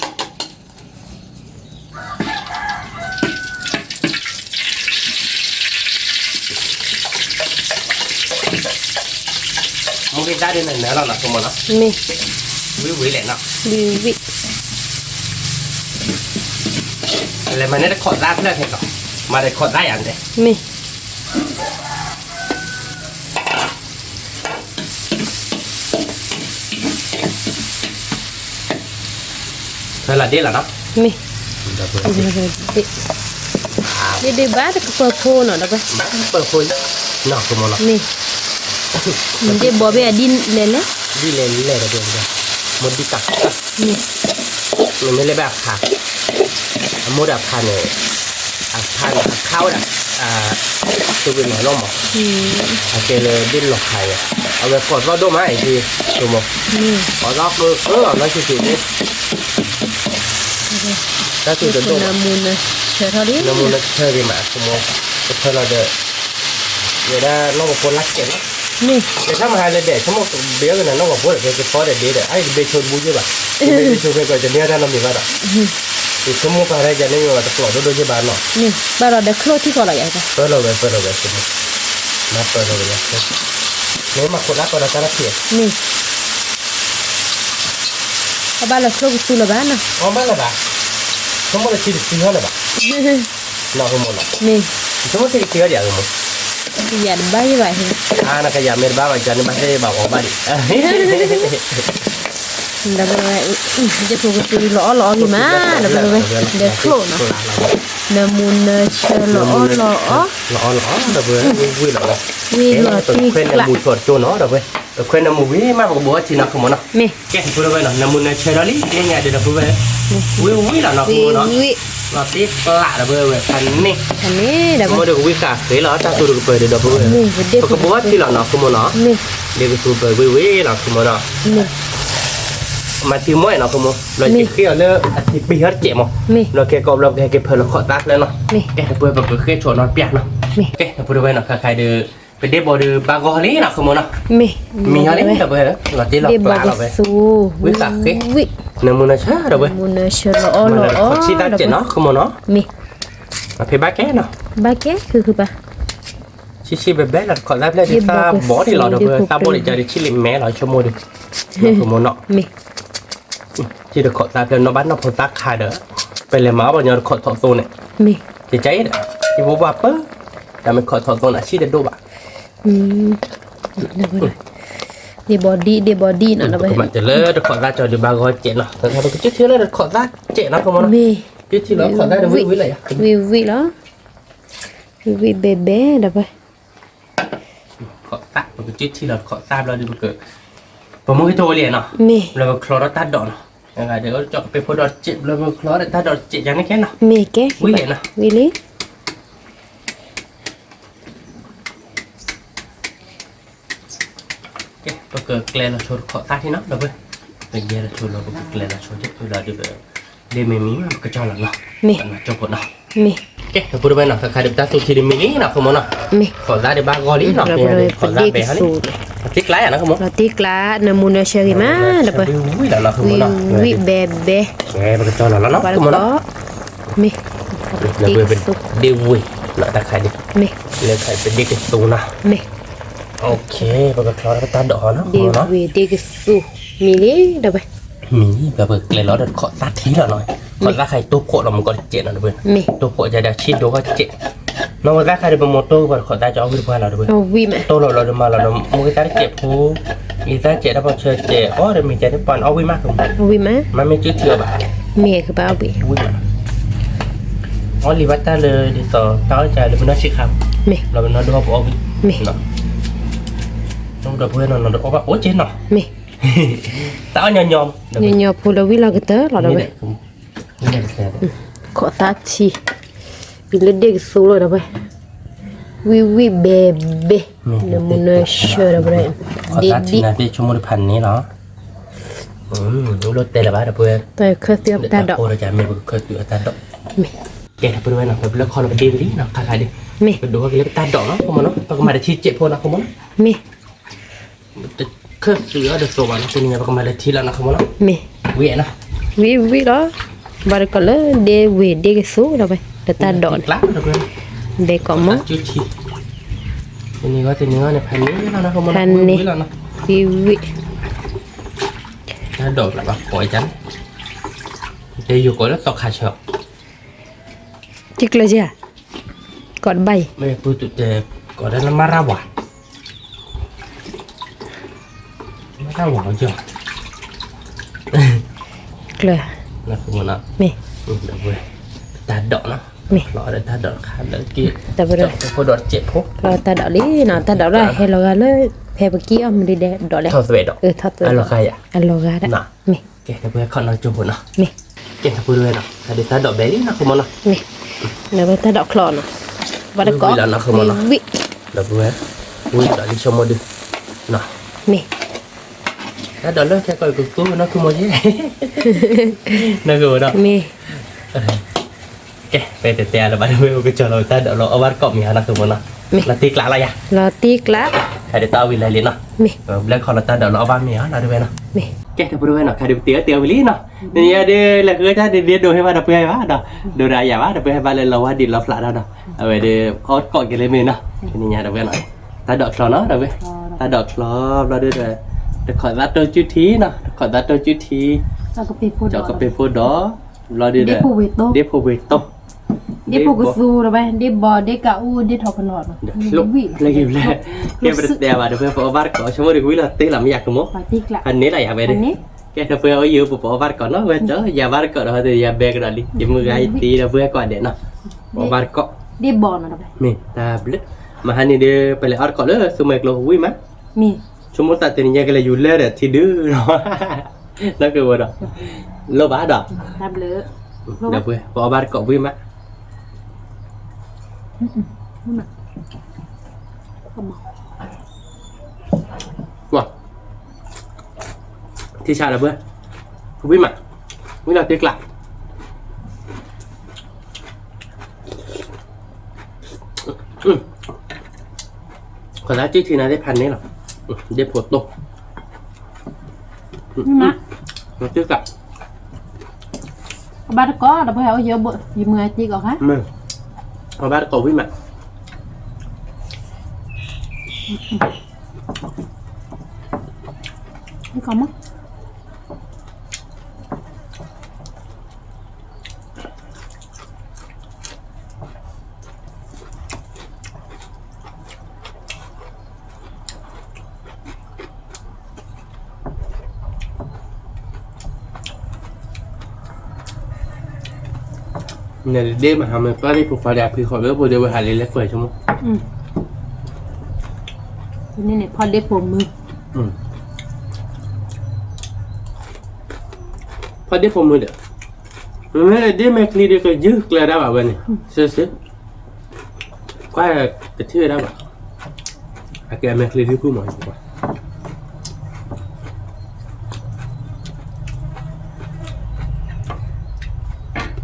S1: Mungkin tadi nak nak nak semua nak.
S2: มี
S1: Wih leh nak.
S2: วิวิ
S1: Leh mana dah kok dah lah kek. Mana kok dah yang deh.
S2: มี
S1: Thôi là đi là nó.
S2: มี
S1: Dah
S2: เอาไปเลยเดี๋ยวบ้าจะเปิดโพนเนาะดับ
S1: Ber phôi. Nak semua nak.
S2: มีเดี๋ยวบอเบอดินเลยเลย
S1: Đi lên dah dia. Mau di tak.
S2: มี
S1: มันไม่ได้แบบผักมดแบบพันเนี่ยพันข้าวแบบตัวเป็นหน่อยร่มอ่ะ
S2: อืม
S1: โอเคเลยดิ้นหลอกไข่เอาไปกดว่าด้มาอีกทีถูกมั้ย
S2: มี
S1: พอลอกเลยแล้วจุดนี้แล้วจุด
S2: คน
S1: ด้ม
S2: น้ำมูลนะเชื่อเท่านี้
S1: น้ำมันเชื่อดีมาถูกมั้ยเพื่อเราเดี๋ยวได้น้องคนรักเก่ง
S2: มี
S1: เดี๋ยวถ้ามาเลยเด็กชั่วโมงเบี้ยกันนะน้องกับพ่อเดี๋ยวจะขอเดี๋ยวไอ้เบชชนบุญใช่ป่ะเบชชนไปก่อนจะเนี่ยได้น้ำมีบ้างอ่ะชั่วโมงอะไรจะเนี่ยว่าจะปลอดโดยที่บ้านเนาะ
S2: มีบ้านเราเด็กโคตรที่ก่อนอะไรอย่างเงี้ย
S1: เปิดเราไปมาเปิดเราเลยเนี่ยมาคนละคนละการเสีย
S2: มีบ้านเราโคตรสุดละบ้านนะ
S1: อ๋อไม่ละบ้าชั่วโมงละสี่สิบห้าละบ้าเราขโมยละ
S2: มี
S1: ชั่วโมงสี่สิบห้าเดียวขโมย
S2: อย่าบ้ายี่บ้าเหรอ
S1: นักยาเมร์บ้าวันจันทร์มาให้บ่าวออกบ้านดิ
S2: ดับเลยจะถูกสุดล้อกี่มาดับเลยเด็กโคตรเนาะน้ำมูลเชื่อล้อ
S1: ล้อดับเบิ้ลวิ่งหรอ
S2: วิ่งหรอ
S1: ตัว
S2: ที่
S1: เคลื่อน
S2: กลั
S1: น้ำมูลชดโจนเนาะดับเบิ้ลเคลื่อนน้ำมูลวิ่งมากกว่าบัวจีนักขโมยเนาะ
S2: มี
S1: แกพูดเลยเนาะน้ำมูลเชื่อแล้วนี่เดี๋ยวเนี่ยเดี๋ยวดับเบิ้ลวิ่งหรอเนาะข
S2: วิ
S1: โมยเนาะ
S2: วิ
S1: เราตีกละดับเบิ้ลพันนี่
S2: อันนี้ดับ
S1: ขโมยเด็กวิ่งกะเฮ้ยเราจะตัวเด็กเปิดดับเบิ้ลปกติบัวที่เราเนาะขโมยเนาะ
S2: มี
S1: เด็กตัวเปิดวิ่งเราขโมยเนาะ
S2: มี
S1: มาที่ม้วยเนาะขโมยเราจะเกี่ยวเรื่องอาทิตย์ปีฮัทเจ็บมั้ง
S2: มี
S1: เราแกก็เราแกเพิ่นเราขอตัดแล้วเนาะ
S2: มี
S1: แกเปิดแบบเคยโชว์นอนเปียกเนาะ
S2: มี
S1: แกพูดไว้เนาะใครเดือเป็นเด็กบ่ดือบางกอลีเนาะขโมยเนาะ
S2: มี
S1: มีอะไรดับเบิ้ลเราตีเรา
S2: เดี๋ยว
S1: ป
S2: บอ
S1: ลากเราไป
S2: สู้
S1: วิ่งกะเก๊
S2: วิ
S1: น้ำมันน่ะช้าดับเบิ้ล
S2: มูลเชื่อล้อ
S1: มัน
S2: ล้
S1: เลย
S2: อ
S1: ขอชี้ตัดเจ็ดเนาะขโมยเนาะ
S2: มี
S1: มาเพย์บ้าแกเนาะ
S2: บ้าแกคือปะ
S1: ชี้แบบแบบเราขอรับเลยที่ซาบอที่เราดับเบิ้ลซาบอที่จะได้ชิลิแม่เราชั่วโมงดิขโมยเนาะ
S2: มี
S1: ที่เด็กขอรับเลยนบ้านนพตักขาเด้อไปเลยมาบ่ยอขอถอดตัวเนี่ย
S2: มี
S1: จะใจเด้อที่บอกว่าเปิ้ลแต่มันขอถอดตัวน่ะชี้เด็ดดูบ่
S2: อืมดับเลย Di body nak dah
S1: Mak jelah dekat dah jadi bagai cek lah. Kalau kecil tu lah dekat dah cek lah kamu nak.
S2: Me.
S1: Kecil lah dekat dah wi lah ya.
S2: Wi lah. Wi bebe dah apa?
S1: Dekat dah kecil tu lah dekat dah lah dia buka. Pemung itu boleh nah.
S2: Me.
S1: Belum keluar tak dah lah. Yang ada kalau cak paper dah cek belum keluar tak dah cek jangan kan lah.
S2: Me ke?
S1: Wi lah.
S2: Willy.
S1: Bữa clear là chôn khó ta thì nó đâu vậy bây giờ là chôn là bữa clear là chôn chết tôi là đi về đi mì mí mà cái cho là nó là cho bọn nó
S2: Me.
S1: ok thì bữa bên nào khai được ta số thì mì mí nào không muốn nó
S2: Me.
S1: khỏi ra để ba gói lý nó khỏi ra về hết tiếc lái à nó không muốn
S2: Lah tikla namun syari mah dah apa?
S1: vui là nó không muốn nó
S2: Wi bebe.
S1: nghe cái cho là nó không muốn nó
S2: Me.
S1: là vừa bên đi vui lại ta khai đi
S2: Me.
S1: lên khai bên đi cái tù nào
S2: Me.
S1: ok và cái cho nó ta đỏ nó
S2: Di wi di ke su. Mili dah apa?
S1: mì và bực lấy nó được khó sát thí là nói khó ra khai tô cộ là một con chuyện là được bên
S2: Me.
S1: tô cộ giờ đã chín đồ có chuyện nó mà ra khai được một tô và khó ra cho ông qua là được bên
S2: Oh wi mah.
S1: tô là được mà là một cái cái chuyện phú người ta chuyện đó bao chơi chuyện ó rồi mình chơi đến còn ông mắc không
S2: Oh wi mah.
S1: mà mình chưa chưa bà
S2: Me ke ba wi.
S1: vui mà ó li bắt taเลยđi sờ tao chơi được nó chỉ không
S2: Me.
S1: là nó đưa bộ ông
S2: Me.
S1: nó được quên nó được có ố trên nó
S2: Me.
S1: tao nhom nhom
S2: Nyo pula wi la kita lah dah apa?
S1: cái này là
S2: Kok tachi. Bila dia ke su dah apa? Wi bebe. Namun syari dah apa?
S1: ขอตัดทีนะที่ชั่วโมงพันนี้เนาะรถเตะละบ้าเพื่อน
S2: Tai ke tiap ta dak.
S1: โอ้เราจะไม่เคยอยู่ตาดอก
S2: Me.
S1: แกทำเพื่อนเนาะไปเลือกคอเราไปดีไปดิเนาะใครดิ
S2: Me.
S1: ไปดูว่าเลือกตาดอกเนาะพวกมันเนาะพวกมันได้ที่เจ็บพวกนะพวกมัน
S2: Me.
S1: เคยซื้อเดือดโซ่วันตัวนี้พวกมันได้ที่แล้วนะพวกมันเนาะ
S2: Me.
S1: เวียนะ
S2: Wi lah. Baru kalau dia wi dia ke su dah apa? Dah ta dak.
S1: กล้าเพื่อน
S2: Dia kok
S1: มา
S2: mau
S1: จุดที่ตัวนี้ก็ในพันนี้แล้วนะพวกมัน
S2: พันนี้
S1: แล้วนะ
S2: wi.
S1: ตาดอกแล้วปล่อยจันเดี๋ยวอยู่ก่อนแล้วตอกขาเฉาะ
S2: Tikla je. Kot bay.
S1: ไม่พูดจุดเจ็บก่อนแล้วมาระหว่างมาระหว่างจ้ะ
S2: Kla.
S1: นะพวกมันเนาะ
S2: Me.
S1: เดี๋ยวเว้ยตาดอกเนาะ
S2: Me.
S1: รอได้ตาดอกขาดแล้วกี้
S2: Tak betul.
S1: พอดอกเจ็บพวก
S2: Kalau tak dak li, nak tak dak lah. Hello gala. Pe pergi am di dak le.
S1: ทอสเวดอก
S2: Thot.
S1: อันเราใครอ่ะ
S2: Alo gada.
S1: น่ะ
S2: Me.
S1: แกจะไปขอนอนจุบเนาะ
S2: Me.
S1: แกจะพูดด้วยเนาะถ้าได้ตาดอกแบบนี้นะคุณมันเนาะ
S2: Me. Nak tak dak klon. Pada kok.
S1: Bila nak ke mana?
S2: Wi.
S1: แล้วเว้ยอุ้ยตอนนี้ชมมาดูเนาะ
S2: Me.
S1: ถ้าดอกเลิกแค่ก่อยกูกูนะคือโมจินะคือเนาะ
S2: Me.
S1: แกไปแต่แล้วบัดเว้ยก็จะเราตาดอกเราเอาวัดเกาะมีหานะคือมันเนาะละติกละอะไรอ่ะ
S2: La tikla.
S1: ใครได้ตาวิไลเลยเนาะ
S2: Me.
S1: แล้วขอเราตาดอกเราเอาบ้านมีหานะด้วยเนาะ
S2: Me.
S1: แกถ้าพูดด้วยเนาะใครได้เตี๋ยววิลีเนาะนี่เดี๋ยวแล้วก็ถ้าเดี๋ยวดูให้ว่าเราไปให้ว่าเนาะดูรายอย่าว่าเราไปให้ว่าเลยเราว่าดิเราฟลาเนาะเอาไว้เดี๋ยวออดเกาะกันเลยมือเนาะนี่เราไปเนาะตาดอกคลอเนาะเราไปตาดอกคลอเราด้วยเลยเดี๋ยวขอรัดตัวจุดทีเนาะขอรัดตัวจุดที
S2: Cak ke pu
S1: เจ้าก็เป็นผู้ดอเราด้วยเลย
S2: Dia pun betul.
S1: เดี๋ยวผู้เวทโต
S2: Dia pun kesu dah bay. Dia bo dia ka u dia thok kenot.
S1: ลุกเลยกินเลยแกไปเดี๋ยวว่าเดี๋ยวเพื่อนพอวัดเกาะชั่วโมงเดียวคุยละตีหลังไม่อยากกูมั้ง
S2: La tikla.
S1: อันนี้แหละอยากไปดิ
S2: Ni.
S1: แกถ้าเพื่อนเอาอยู่ปุ๊บพอวัดเกาะเนาะเว้ยเจ้าอย่าวัดเกาะเราจะอย่าแบกเราดิอย่ามือไอ้ตีเราเพื่อนก่อนเดี๋ยวเนาะพอวัดเกาะ
S2: Dia bo nak dah bay.
S1: นี่ตาบลึกมาฮันนี่เดี๋ยวไปเลยออดเกาะเลยสมัยเราวิ่งมั้ย
S2: Me.
S1: ชั่วโมงตัดตัวนี้ก็เลยอยู่เลยเดี๋ยวที่ดื้อเนาะนั่นคือว่าดอกโลบ้าดอก
S2: Tak bleu.
S1: เดี๋ยวเพื่อนพอวัดเกาะวิ่งมั้ย ว้าที่ชาแล้วเพื่อนวิ่งมาวิ่งเราตีกลับขอรับจี้ทีนะได้พันนี้หรอได้ผลตก
S2: Ni mak.
S1: เราตีกลับ
S2: Ba có dah bay au je bo. Di mengai tik kok ha.
S1: มึงเอาบ้านเกาะวิ่งมา
S2: Ni kamu.
S1: nel dema a me pare può fare a piccolo potevo fare le cose mo
S2: นี่เนี่ยพอเล็บผมมือ
S1: poi dopo muda non è dema che li dico giù clara bene sì qua che ti era ba a che me che li dico mo qua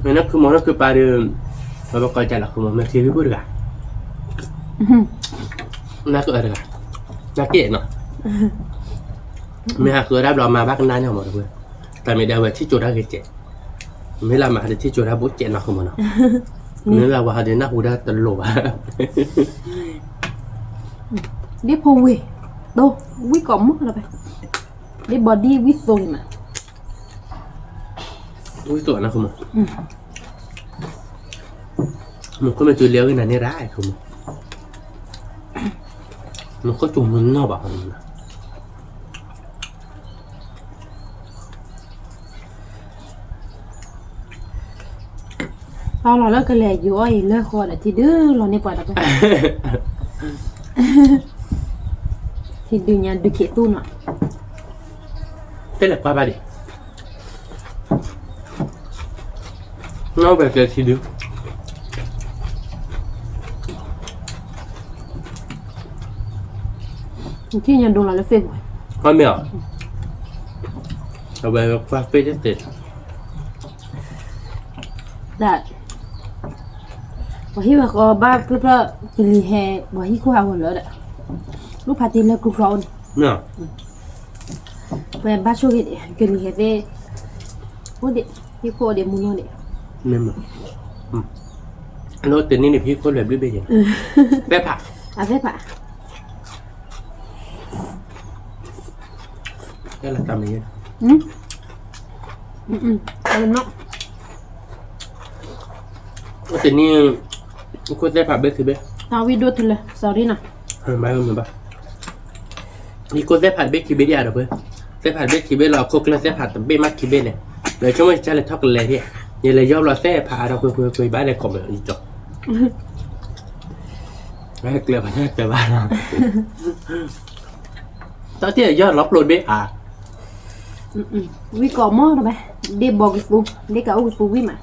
S1: non è come non che pare ma poi già la come me che li dico ragaน่าเกิดอะไรน่าเกลียดเนาะไม่หาคือรับเรามาบ้านนานเนี่ยหมดเลยแต่ไม่ได้ว่าที่จุดได้เจ็ดไม่ละมาหาที่จุดได้บุญเจ็ดนะคุณมันเนาะไม่ละว่าหาเดี๋ยวน่าหูได้ตลกอ่ะ
S2: เล็บผมวิโตวิก่อมอะไรไปเล็บบอดี้วิโซนมา
S1: อุ้ยสวยนะคุณมันก็มาจุดเลี้ยวกันนะนี่ร้ายคุณมันก็จุ่มมันนอกแบบนั้นนะ
S2: เราเลิกกันเลยอยู่อ้อยเลิกคอแต่ที่ดื้อเราเนี่ยปล่อยเราไปที่ดื้อเนี่ยดูเขียตู้หน่อย
S1: te le qua di no perché ti dico
S2: ที่เนี่ยดูเราเลยเฟก
S1: ma mio vabbè qua fede te
S2: ได้ว่าที่ว่าก็บ้าเพื่อกิริแฮว่าที่คู่หาคนเลยแหละลูกพาตีเลิกกูพร้อม
S1: no
S2: ไปบ้านช่วยกิริแฮเต้โอ้เด็กที่คู่เด็กมุนเด็ก
S1: nemmeno allora tenini piccolo e bene Peppa
S2: อาเฟ่ปะ
S1: che la sta meglio
S2: เอาเนาะ
S1: o tenini cos'è fa bene bene
S2: เอาวิดีโอทุเลย sorry นะ
S1: ma come va di cos'è fa bene che vedi poi se fa bene che vedi la coccola se fa bene ma che bene le ciò che c'è le tocca le che le io lo sai fa da quei bene come il gioco cái kia phải cái ba nó tao chỉ là do lóc luôn biết à
S2: วิก่อมอทำไมเด็กบอกกูเด็กกับกูวิมา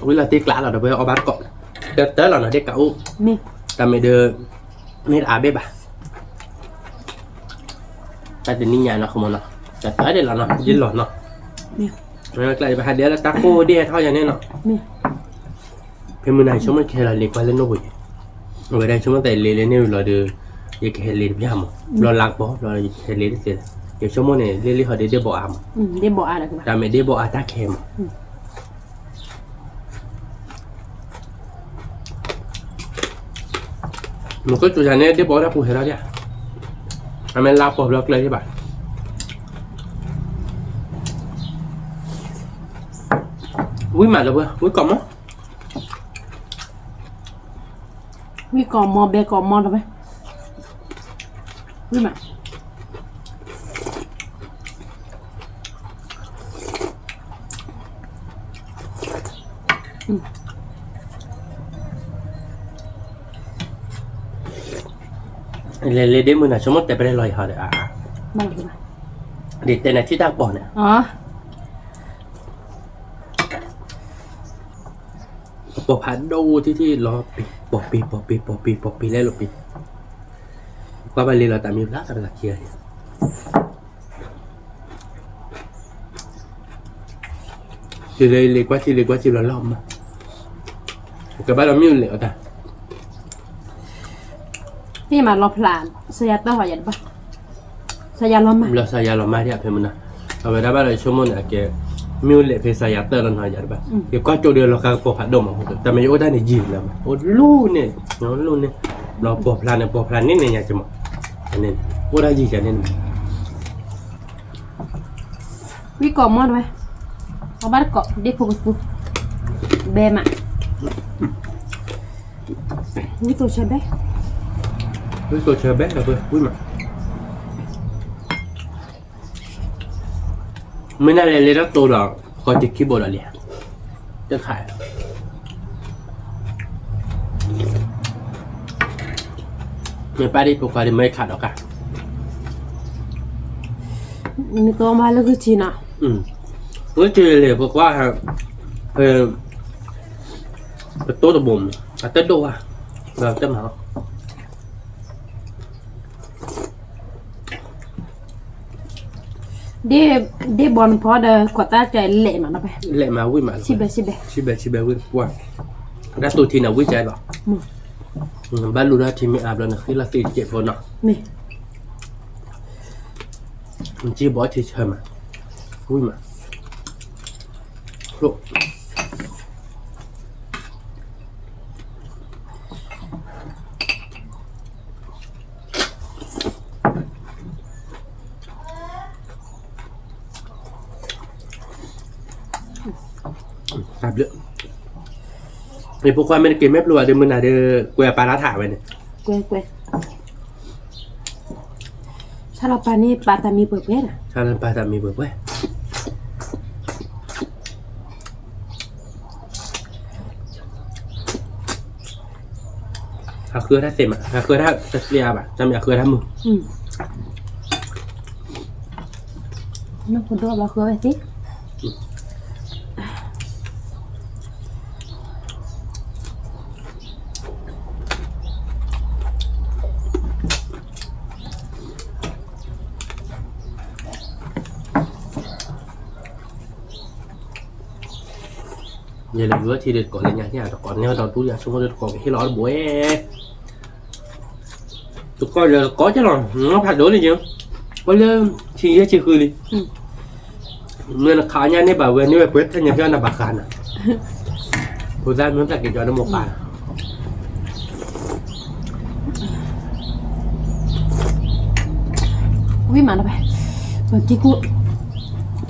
S1: với là tiếc lạ là đối với ở bát cọ tới là nó đi cậu
S2: นี่
S1: ta mới đưa nít à bếp à ta đến nhà nó không nó ta tới đây là nó dính lọt nó
S2: นี่
S1: nó lại phải để là ta cô đi thôi cho nên nó
S2: นี่
S1: cái mưa này chúng mình kêu là liệt qua lên nồi ở đây chúng mình tại liệt lên nồi là được vậy cái liệt biết không lo lạc bỏ lo cái liệt thế giờ chúng mình này liệt họ để bỏ ẩm
S2: เด็กบอกอะไรกัน
S1: ta mới để bỏ ta kem một cái chủ này để bỏ ra phụ hệ đó đi à mình lao bỏ lọc lên các bạn quý mà được chưa quý còng á
S2: วิก่อมอเบก่อมอทำไมวิมา
S1: le demo na chúng ta phải lời họ để à
S2: บ้างหรือเปล่า
S1: để tên này chỉ ta bỏ nè
S2: อ๋อ
S1: bỏ phản đâu thì lo bỏ pi lên lo pi qua bài là tạm biệt lát là kia thì đây lấy qua chỉ là lom mà cái bài là miêu liệu ta
S2: นี่มารอพลานสยามต้องหอยันปะสยามล้อมมา
S1: là sao giờ làm mai đi phải mình à ở đây bài là chúng mình là cái miêu lệ phải sao tơ là nói vậy bạn cái qua chỗ đường là cái bỏ phản động màแต่ไม่โอ้ได้เนี่ยยืนแล้วโอ้ลู่เนี่ยน้องลู่เนี่ยเราbỏ phảnนี่เนี่ยจะมาอันนี้โอ้ได้ยืนกันเนี่ย
S2: วิก่อมอทำไมเอาบ้านเกาะเด็กพวกกูเบมาวิตัวใช่ไหม
S1: với tôi chờ bé là vừa vui mà mấy nay lấy rất tô đỏ có có chỉ keyboard là liền chất khải mình ba đi cuộc qua đi mấy khát đó cả
S2: มีตัวมาแล้วคือจีน่ะ
S1: nói chơi liền vừa qua tốt là bùm tết đô à rồi tâm hả
S2: เดบอลพอเดกว่าตาใจเละมันเอาไป
S1: lệ mà vui mà
S2: ชิเบชิเบ
S1: chị bé vui qua đã tôi thì nào vui trái rồi ba lù ra thì mẹ áp lên khi là tiền chạy vô nọ
S2: นี่
S1: mình chỉ bỏ thì chơi mà vui mà lộ áp lượng thì bố qua bên kia mép lùa thì mình là đưa que pá lá thả về này
S2: เกวยเกวยถ้าเราปลานี่ปลาตามีเปิดเพชรอ่ะ
S1: cho nên ba ta mình vừa quét hạt khứa đã xem à hạt khứa đã tất lia bà cho mẹ khứa đã mừng
S2: น้ำคนตัวเราเคยไปสิ
S1: giờ là bữa thì được có lên nhà còn nhau đầu túi nhà xong rồi còn cái lọ bố tụi coi giờ có chứ rồi nó phải đối này chứ có lên chỉ ra chỉ khơi đi nên là khá nhanh đấy bảo vệ như vậy quét thay nhà cho là bạc khàn à thời gian nó là cái cho nó một bàn
S2: วิ่งมาแล้วไปเปิดที่กู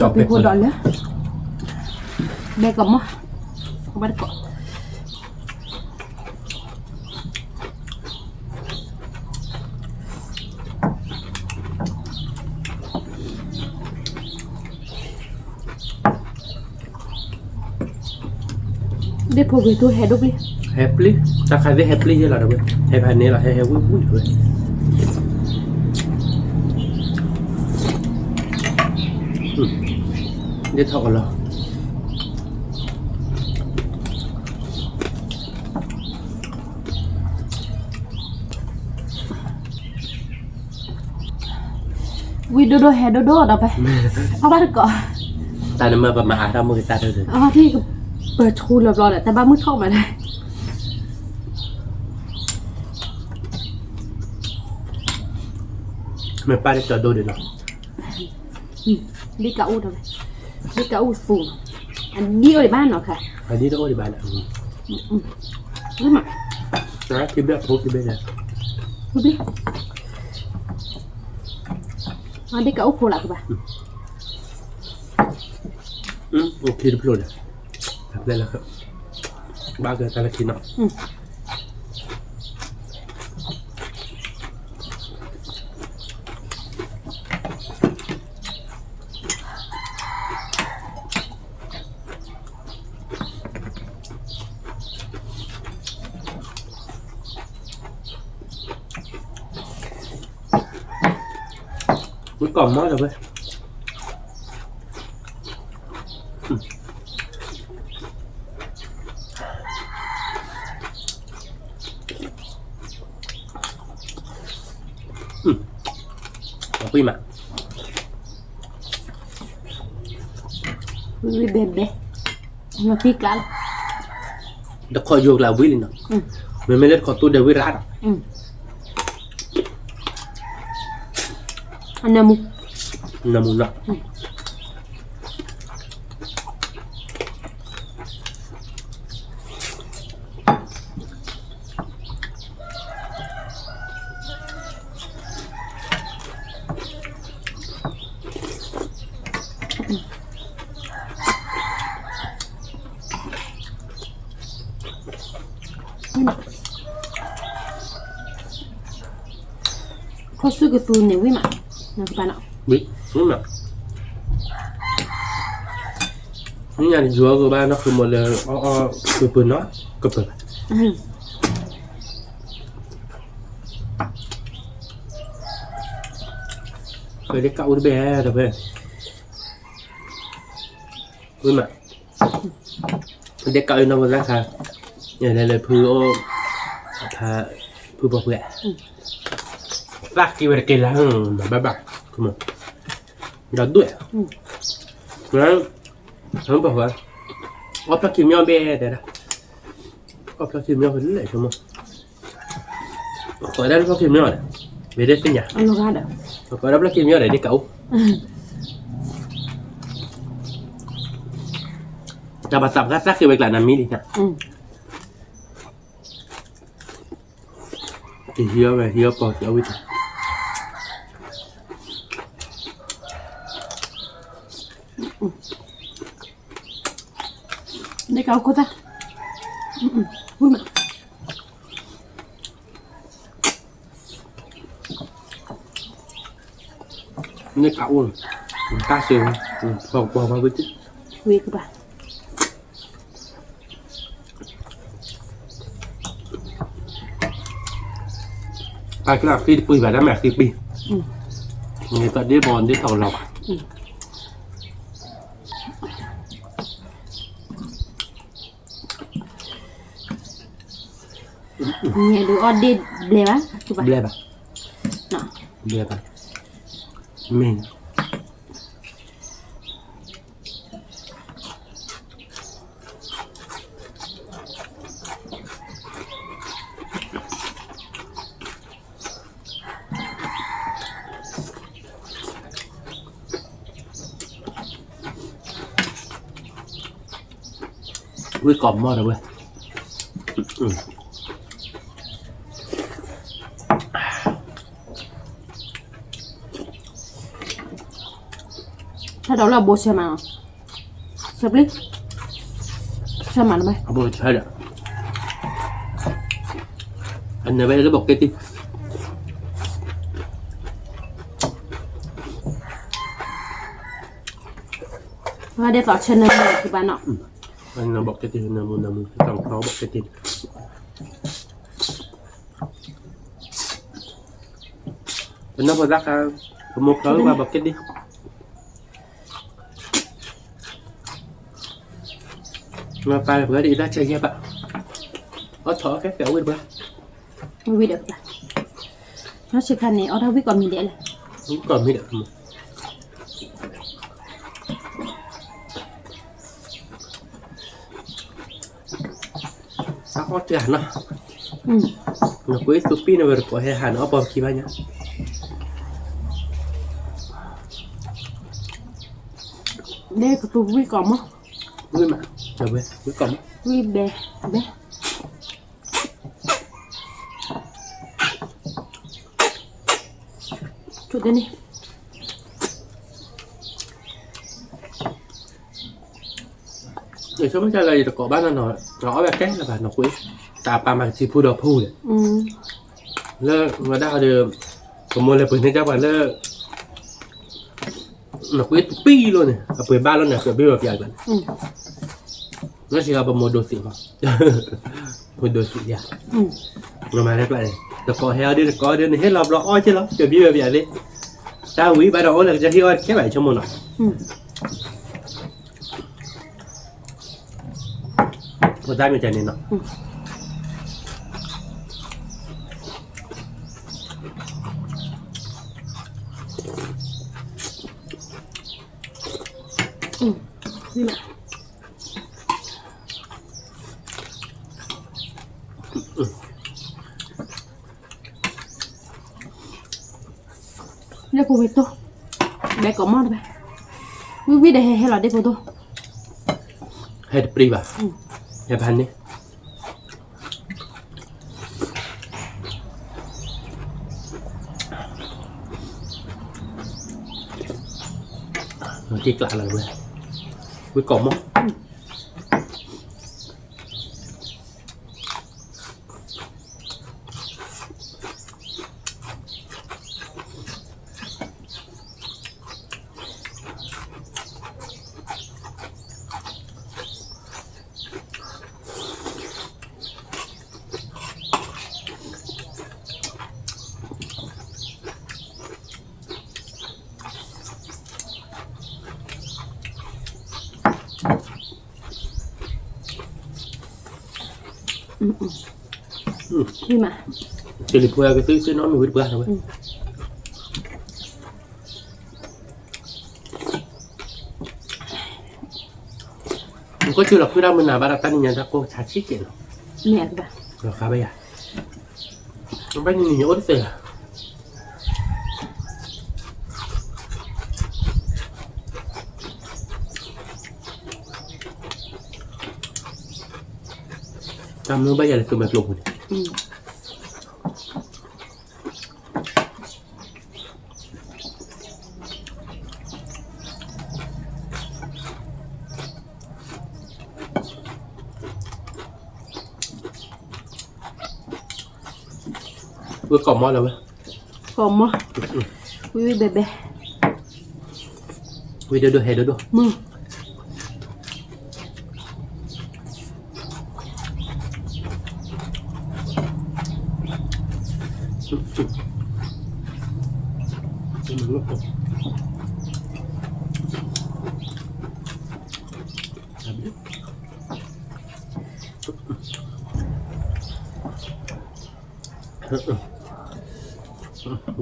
S2: จบไปกูดอนเลยเบกกับมั้งเอาไปก่อน để phục vụ tôi hè đúc đi
S1: happy ta khai với happy như là đâu vậy happy này là happy vui vui rồi để thọ là
S2: vì đôi đôi hè đôi đôi đâu phảiเอาไปก่อน
S1: ta nó mà à đâu mà người ta đâu được
S2: ที่เปิดทูเรียบร้อยแล้วแต่บ้านมืดเข้ามาได้
S1: mày ba đi chợ đôi được nào
S2: ดีกะอูทำไมดีกะอูสูงอันนี้เอาในบ้านเนาะค่ะ
S1: phải đi đâu đi bạn ạ
S2: รู้มั้ย
S1: đó thì biết thuốc thì bây giờ
S2: รู้ดิอันดีกะอูโผล่ละกูป่ะ
S1: ok được rồi thật đây là ba người ta là khi nào còn món rồi vậy quy mà
S2: วิเบเบมาพี่กลาง
S1: đã khỏi vô là quý lên rồi mình mới lên khỏi tôi đều quý rát rồi
S2: อันนั้นมุก
S1: nằm một nọ
S2: เขาซื้อกระตูนเนี่ยวิมานะป่ะเนาะ
S1: biết đúng rồi นี่งานชัวร์กูบ้านnóคือหมดเลยอ้อปืนเนาะก็เปิดเคยได้เก่าได้แบ่แต่เพื่อนปืนอ่ะได้เก่าอยู่นอกราคาอย่างไรเลยพื้นโอ้พาพื้นบอกเพื่อนรักกี่วันกี่แล้วแบบคือมันยอดด้วยแล้วเขาบอกว่าว่าปลาคิมยอเบ้เดี๋ยวนะว่าปลาคิมยอเป็นอะไรใช่ไหมขอได้ปลาคิมยอเนี่ยเบเดสิเนี่ย
S2: allora
S1: ขอได้ปลาคิมยอไหนที่เก่าจะมาสับกัดซักคือไปกลั่นน้ำมีดิเนี่ยที่เฮียไปเฮียปอดเอาไว้
S2: để cậu cô ta vui mà
S1: นี่เก่าตาเสียงบอกมาวิจิ
S2: vui các bạn
S1: ไปกลับที่ปุยแบบนั้นแม็กที่ปีนี่ตอนนี้บอลที่เขาเรา
S2: nghe đồ ở đây ble á các bạn
S1: เบียบ
S2: nọ
S1: เบียบเมนวิ่งกล่อมมอดเลยเว้ย
S2: ถ้าเราบใช่ไหมใช่ปะใช่ไหมล่ะไหม
S1: เอาไปใช่เด้ออันนี้ไปแล้วบอกกันดิ
S2: ว่าได้ต่อเชนเลยที่บ้านเนาะ
S1: อันนี้บอกกันดินามูต้องเขาบอกกันดิเป็นนักบอลรักกันผมบอกเขาว่าบอกกันดิมาไปเพื่อดีได้เชียร์ปะเอาถอแค่เก๋วิ่งไป
S2: vui được bạn nó chỉ cần này ở đâu biết còn mình để này
S1: còn mới được sao có chơi hẳn nó cuối tụi pin nó vừa có hay hẳn nó bom khi bao nhiêu
S2: đây của tôi vui còn không
S1: vui mà chờ về vui còn
S2: vui bè bè chút đây đi
S1: để cho mấy cái này có bán nó về cái là phải nó quý tà pa mà chỉ phu đồ phu đấy lơ mà đã được có một lần bữa nay chắc phải lơ nó quý pi luôn này ở bữa ba luôn này bữa bây giờ gần nó chỉ là một đồ xịn mà một đồ xịn dạ rồi mà lại được có heo đi được có đi hết lọc lọ chứ lắm bữa bây giờ đi tao quý ba đó là cho heo cái bảy cho một nọ một tay mình chạy lên nọ
S2: đi mà đây cô biết tôi đây có món đây quý vị đây hay là đây cô tôi
S1: hết pri bà hết hành đi nó chỉ lại là quên cuối cùng không
S2: นี่มา
S1: chỉ là bữa cái thứ nó mới bữa thôi có chưa là cứ đang mình là bắt tay nhà ta cô chả chít kiện
S2: แม่ป่ะ
S1: rồi khá bây giờ nó bắt nhìn nhớ thế à Cam nó bây giờ là từ mệt lục rồi เพื่อกล่อมมอดแล้วเว้ย
S2: Como? Oui, bébé.
S1: วิเดี๋ยวดูเห็ดดู
S2: Mmm.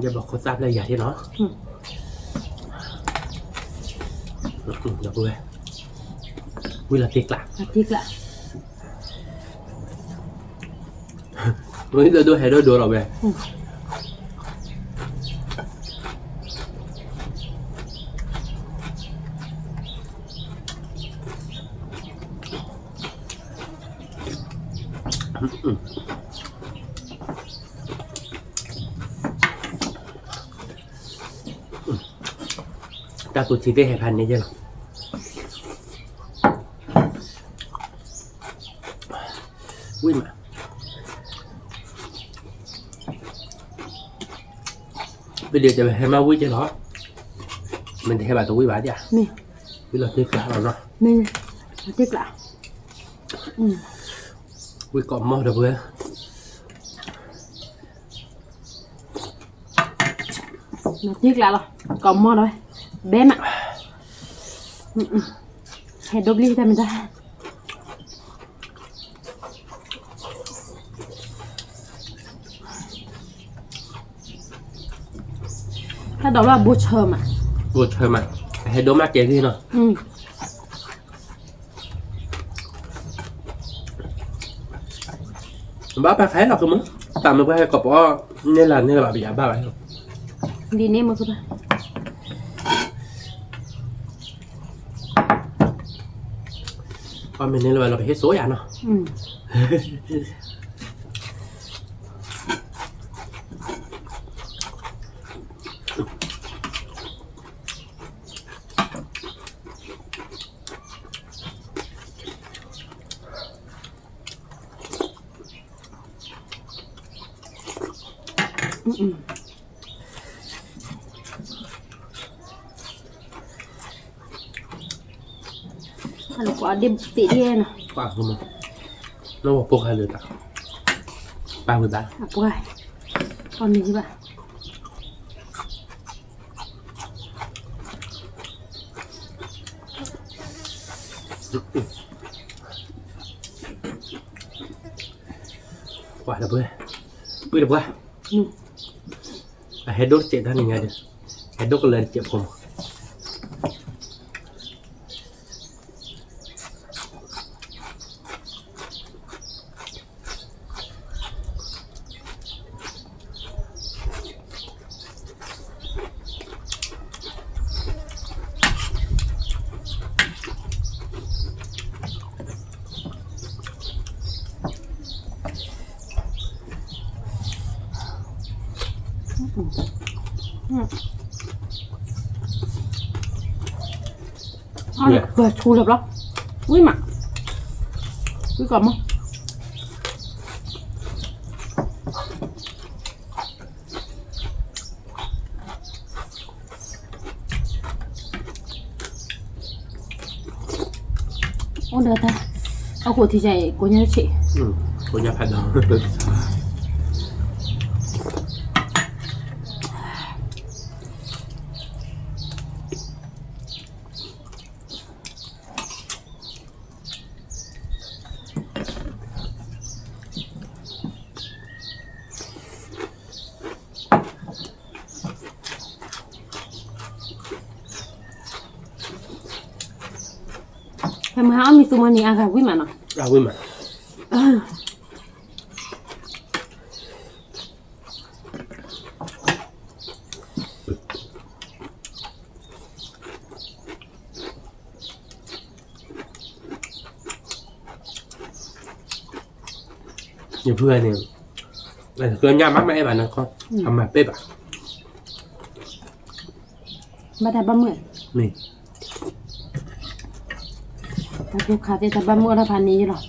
S1: อย่าบอกคนทราบเลยอย่าที่เนาะอย่าพูดเลยวิลาติกละ
S2: Atik lah.
S1: วันนี้ดูเห็ดดูเราเว้ยตาตุชีได้ให้พันนี้เยอะวิ่งมาbây giờจะให้มาวิ่งจะเหรอมันจะให้แบบตัววิ่งบ้าจ้ะ
S2: Ni.
S1: วิ่งเราที่กลางเราเนาะ
S2: Ni. Atik lah.
S1: วิ่งเกาะมอเดี๋ยวเว้ย
S2: Atik lah lo. Como rồi. Bé mà. Hãy đốt ly ta mình ta. Cái đó là bột chơ mà.
S1: ปวดเธอมาให้ดูมากเกินที่เนาะ บ้าไปแค่หรอกคือมึงตามมึงไปให้กบว่าเนี่ยแหละเนี่ยแบบอย่าบ้าไป
S2: Đi nêm mà cơ ba.
S1: ว่ามันเนี่ยเราไปให้สวยอ่ะเนาะ
S2: Kalau kau ada bukti dia nah.
S1: กว้างคือมึงน้องบอกพวกใครเลยต่ะป้าคุยบ้า
S2: Apa kah? Kau ni je ba.
S1: กว่าแล้วเว้ยปื้ดแล้วเว้ยให้ดูเจ็บท่านยังไงเดี๋ยวให้ดูก็เลยเจ็บผม
S2: Ada baju lah bro. Ui mak. Ui kamu. Ôi được ta. Của thì chạy của nhà chị.
S1: คนยาพันธุ์
S2: mà hao mi suma ni aga wi mà nó
S1: เอาไว้มาอย่าเพื่อนเนี่ยแต่เพื่อนยากมากไหมไอ้บ้านนั้นเขาทำมาเป๊ะอ่ะ
S2: ba đã 30
S1: นี่
S2: ta ku khá thì ta 30 là pan ni rồi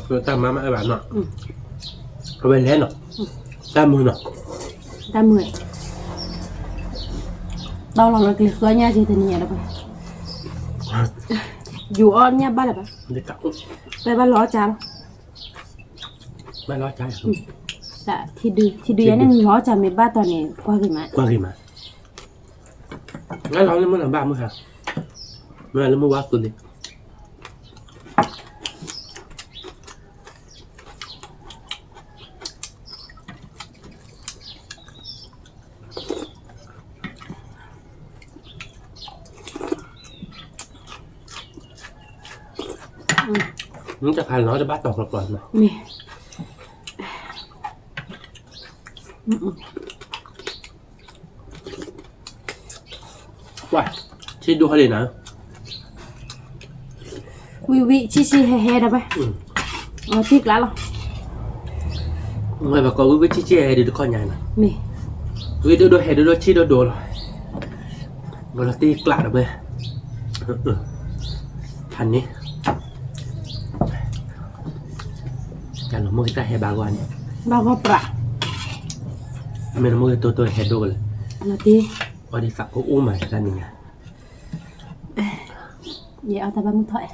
S1: เพื่อนตามมาไอ้บ้านเนาะเขาเป็นแท้เนาะตามมือเนาะ
S2: ta 10 đau lòng là cái khứa nha chị thì nhẹ đó vậy dù on nha ba là ba
S1: เด็กเก่า
S2: ไปบ้านล้อจ้า
S1: ไม่ร้อยใจ
S2: แต่ที่ดูยันนี่ล้อจ้าไม่บ้าตอนนี้กว่ากี่มา
S1: กว่ากี่มางั้นเราเนี่ยเมื่อไหร่บ้าเมื่อไหร่เมื่อไหร่เมื่อวัดตัวนี้มันจะผ่านเราจะบ้าตอกก่อนไหม
S2: มี
S1: ว่าชิดดูเขาเลยนะ
S2: วิชิเฮ่ได้ไหมอ๋อที่กล้าหรอ
S1: ไม่บอกว่าวิชิชิเฮดูข้อใหญ่นะ
S2: มี
S1: วิดูเฮดูชิดูหรอเราตีกลาดไปพันนี้การเราเมื่อกี้เฮบางวัน
S2: บ้าก็ปลา
S1: ไม่เราเมื่อกี้ตัวเฮดูเลย
S2: นาที
S1: วันนี้ฝักก็อุ้มใหม่กันนี่ไง
S2: อย่าเอาแต่บ้ามึงถอย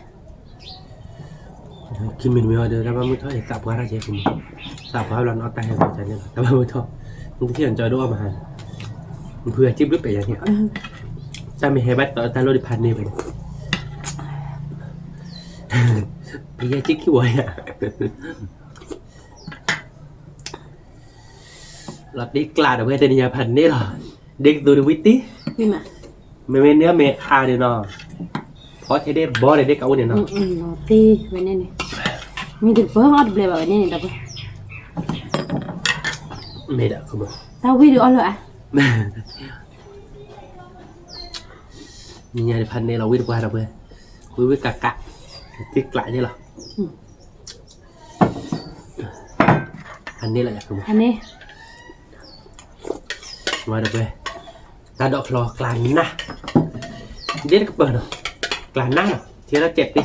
S1: คิดมินไม่ว่าเดินแล้วว่ามือทอดสับว่าราเชฟสับว่าเราเอาแต่ให้หัวใจเนี่ยแต่ว่ามือทอดมึงที่เห็นจอยด้วยมาหันมึงเพื่อจิ้มรึเปล่าอย่างเงี้ยจะมีเฮบัตต่อแต่รถพันนี่ไปพี่ยาจิ๊กขี้วัวอ่ะหลับดีกลาดเอาไว้แต่ในยาพันนี่หรอเด็กตัววิตตี้
S2: พี่มา
S1: ไม่เนื้อเมฆาเดี๋ยวเนาะเพราะเทเดบอลเด็กเอาเนี่ยเนาะ
S2: นาทีวันนี้นี่มีเด็กเพิ่งอัดเบลแบบนี้นี่ดับ
S1: ไม่ได้คือมั้ง
S2: tao video ở lại
S1: นี่ไงพันเนี่ยเราวิ่งไปเราไปวิ่งกะกะติ๊กไหลนี่หรอพันนี้แหละคือมั้ง
S2: anh đi
S1: มาเดี๋ยวไปตาดอกคลอกลางนะเด็กก็เปิดเนาะกลางหน้าเชื่อเราเจ็บปี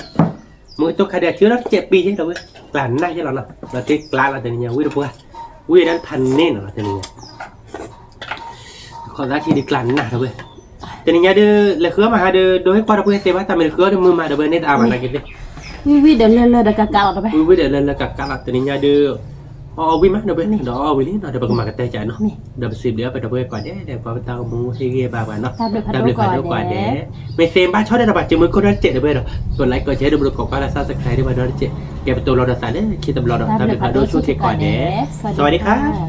S1: มือตัวใครเดียวเชื่อเราเจ็บปีใช่ไหมเว้ยกลางหน้าใช่เราเนาะเราติ๊กกลางเราแต่เนี่ยวิ่งไปวิ่งนั้นพันนี่เนาะแต่เนี่ยขอรักที่ดีกลางหน้าเราเว้ยแต่เนี่ยเดี๋ยวเลยคือมาหาเดี๋ยวโดยให้ความเราเพื่อเซฟว่าทำเป็นคือเดี๋ยวมือมาเดี๋ยวเว้ยเนี่ยเอามาอะไรกันดิ
S2: vi đừng lên đừng cà cà rồi đấy
S1: วิ่งเดี๋ยวเลยกับกลางแต่เนี่ยเดี๋ยวเอาวิ่งมาเดี๋ยวเว้ยเดี๋ยวเอาวิ่งนี่เนาะเดี๋ยวไปกำมากันใจเนาะเดี๋ยวไปสิบเดี๋ยวไปเดี๋ยวเว้ยก่อนเดี๋ยวพอไปตามมูที่เกี่ยบาเนาะ
S2: tao được
S1: ดับเบิลพันธุ์กว่าเด้ไม่เซมบ้านชอบได้ระบาดจมือคนละเจ็ดเลยเด้อกดไลค์กดแชร์ดูบล็อกบ้านละซับสไครต์ได้มาด้วยเจ็ดเก็บตัวเราดับสายได้คิดตำรวจดับเบิลพันธุ์ช่วยเทก่อนเด้สวัสดีครับ